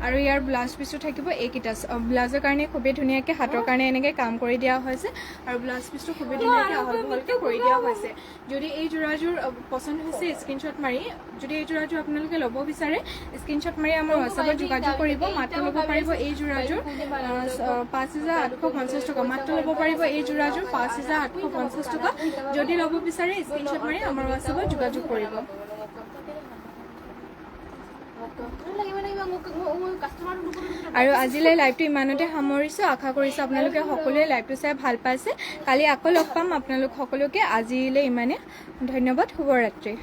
আৰু ইয়াৰ ব্লাউজ পিছটো থাকিব এইকেইটা ব্লাউজৰ কাৰণে খুবেই ধুনীয়াকৈ হাতৰ কাৰণে এনেকৈ কাম কৰি দিয়া হৈছে আৰু ব্লাউজ পিছটো খুবেই ধুনীয়াকৈ আহল বহলকৈ কৰি দিয়া হৈছে যদি এই যোৰাযোৰ পচন্দ হৈছে স্ক্ৰীনশ্বট মাৰি যদি এই যোৰাযোৰ আপোনালোকে ল'ব বিচাৰে স্ক্ৰীনশ্বট মাৰি আমাৰ হোৱাটছএপত যোগাযোগ কৰিব মাত্ৰ ল'ব পাৰিব এই যোৰাযোৰ 5850 টকা মাত্ৰ ল'ব পাৰিব এই যোৰাযোৰ 5850 টকা যদি ল'ব বিচাৰে স্ক্ৰীনশ্বট মাৰি আমাৰ হোৱাটছএপত যোগাযোগ কৰিব আৰু আজিলৈ লাইভটো ইমানতে সামৰিছোঁ আশা কৰিছোঁ আপোনালোকে সকলোৱে লাইভটো চাই ভাল পাইছে কালি আকৌ লগ পাম আপোনালোক সকলোকে আজিলৈ ইমানে ধন্যবাদ শুভৰাত্ৰি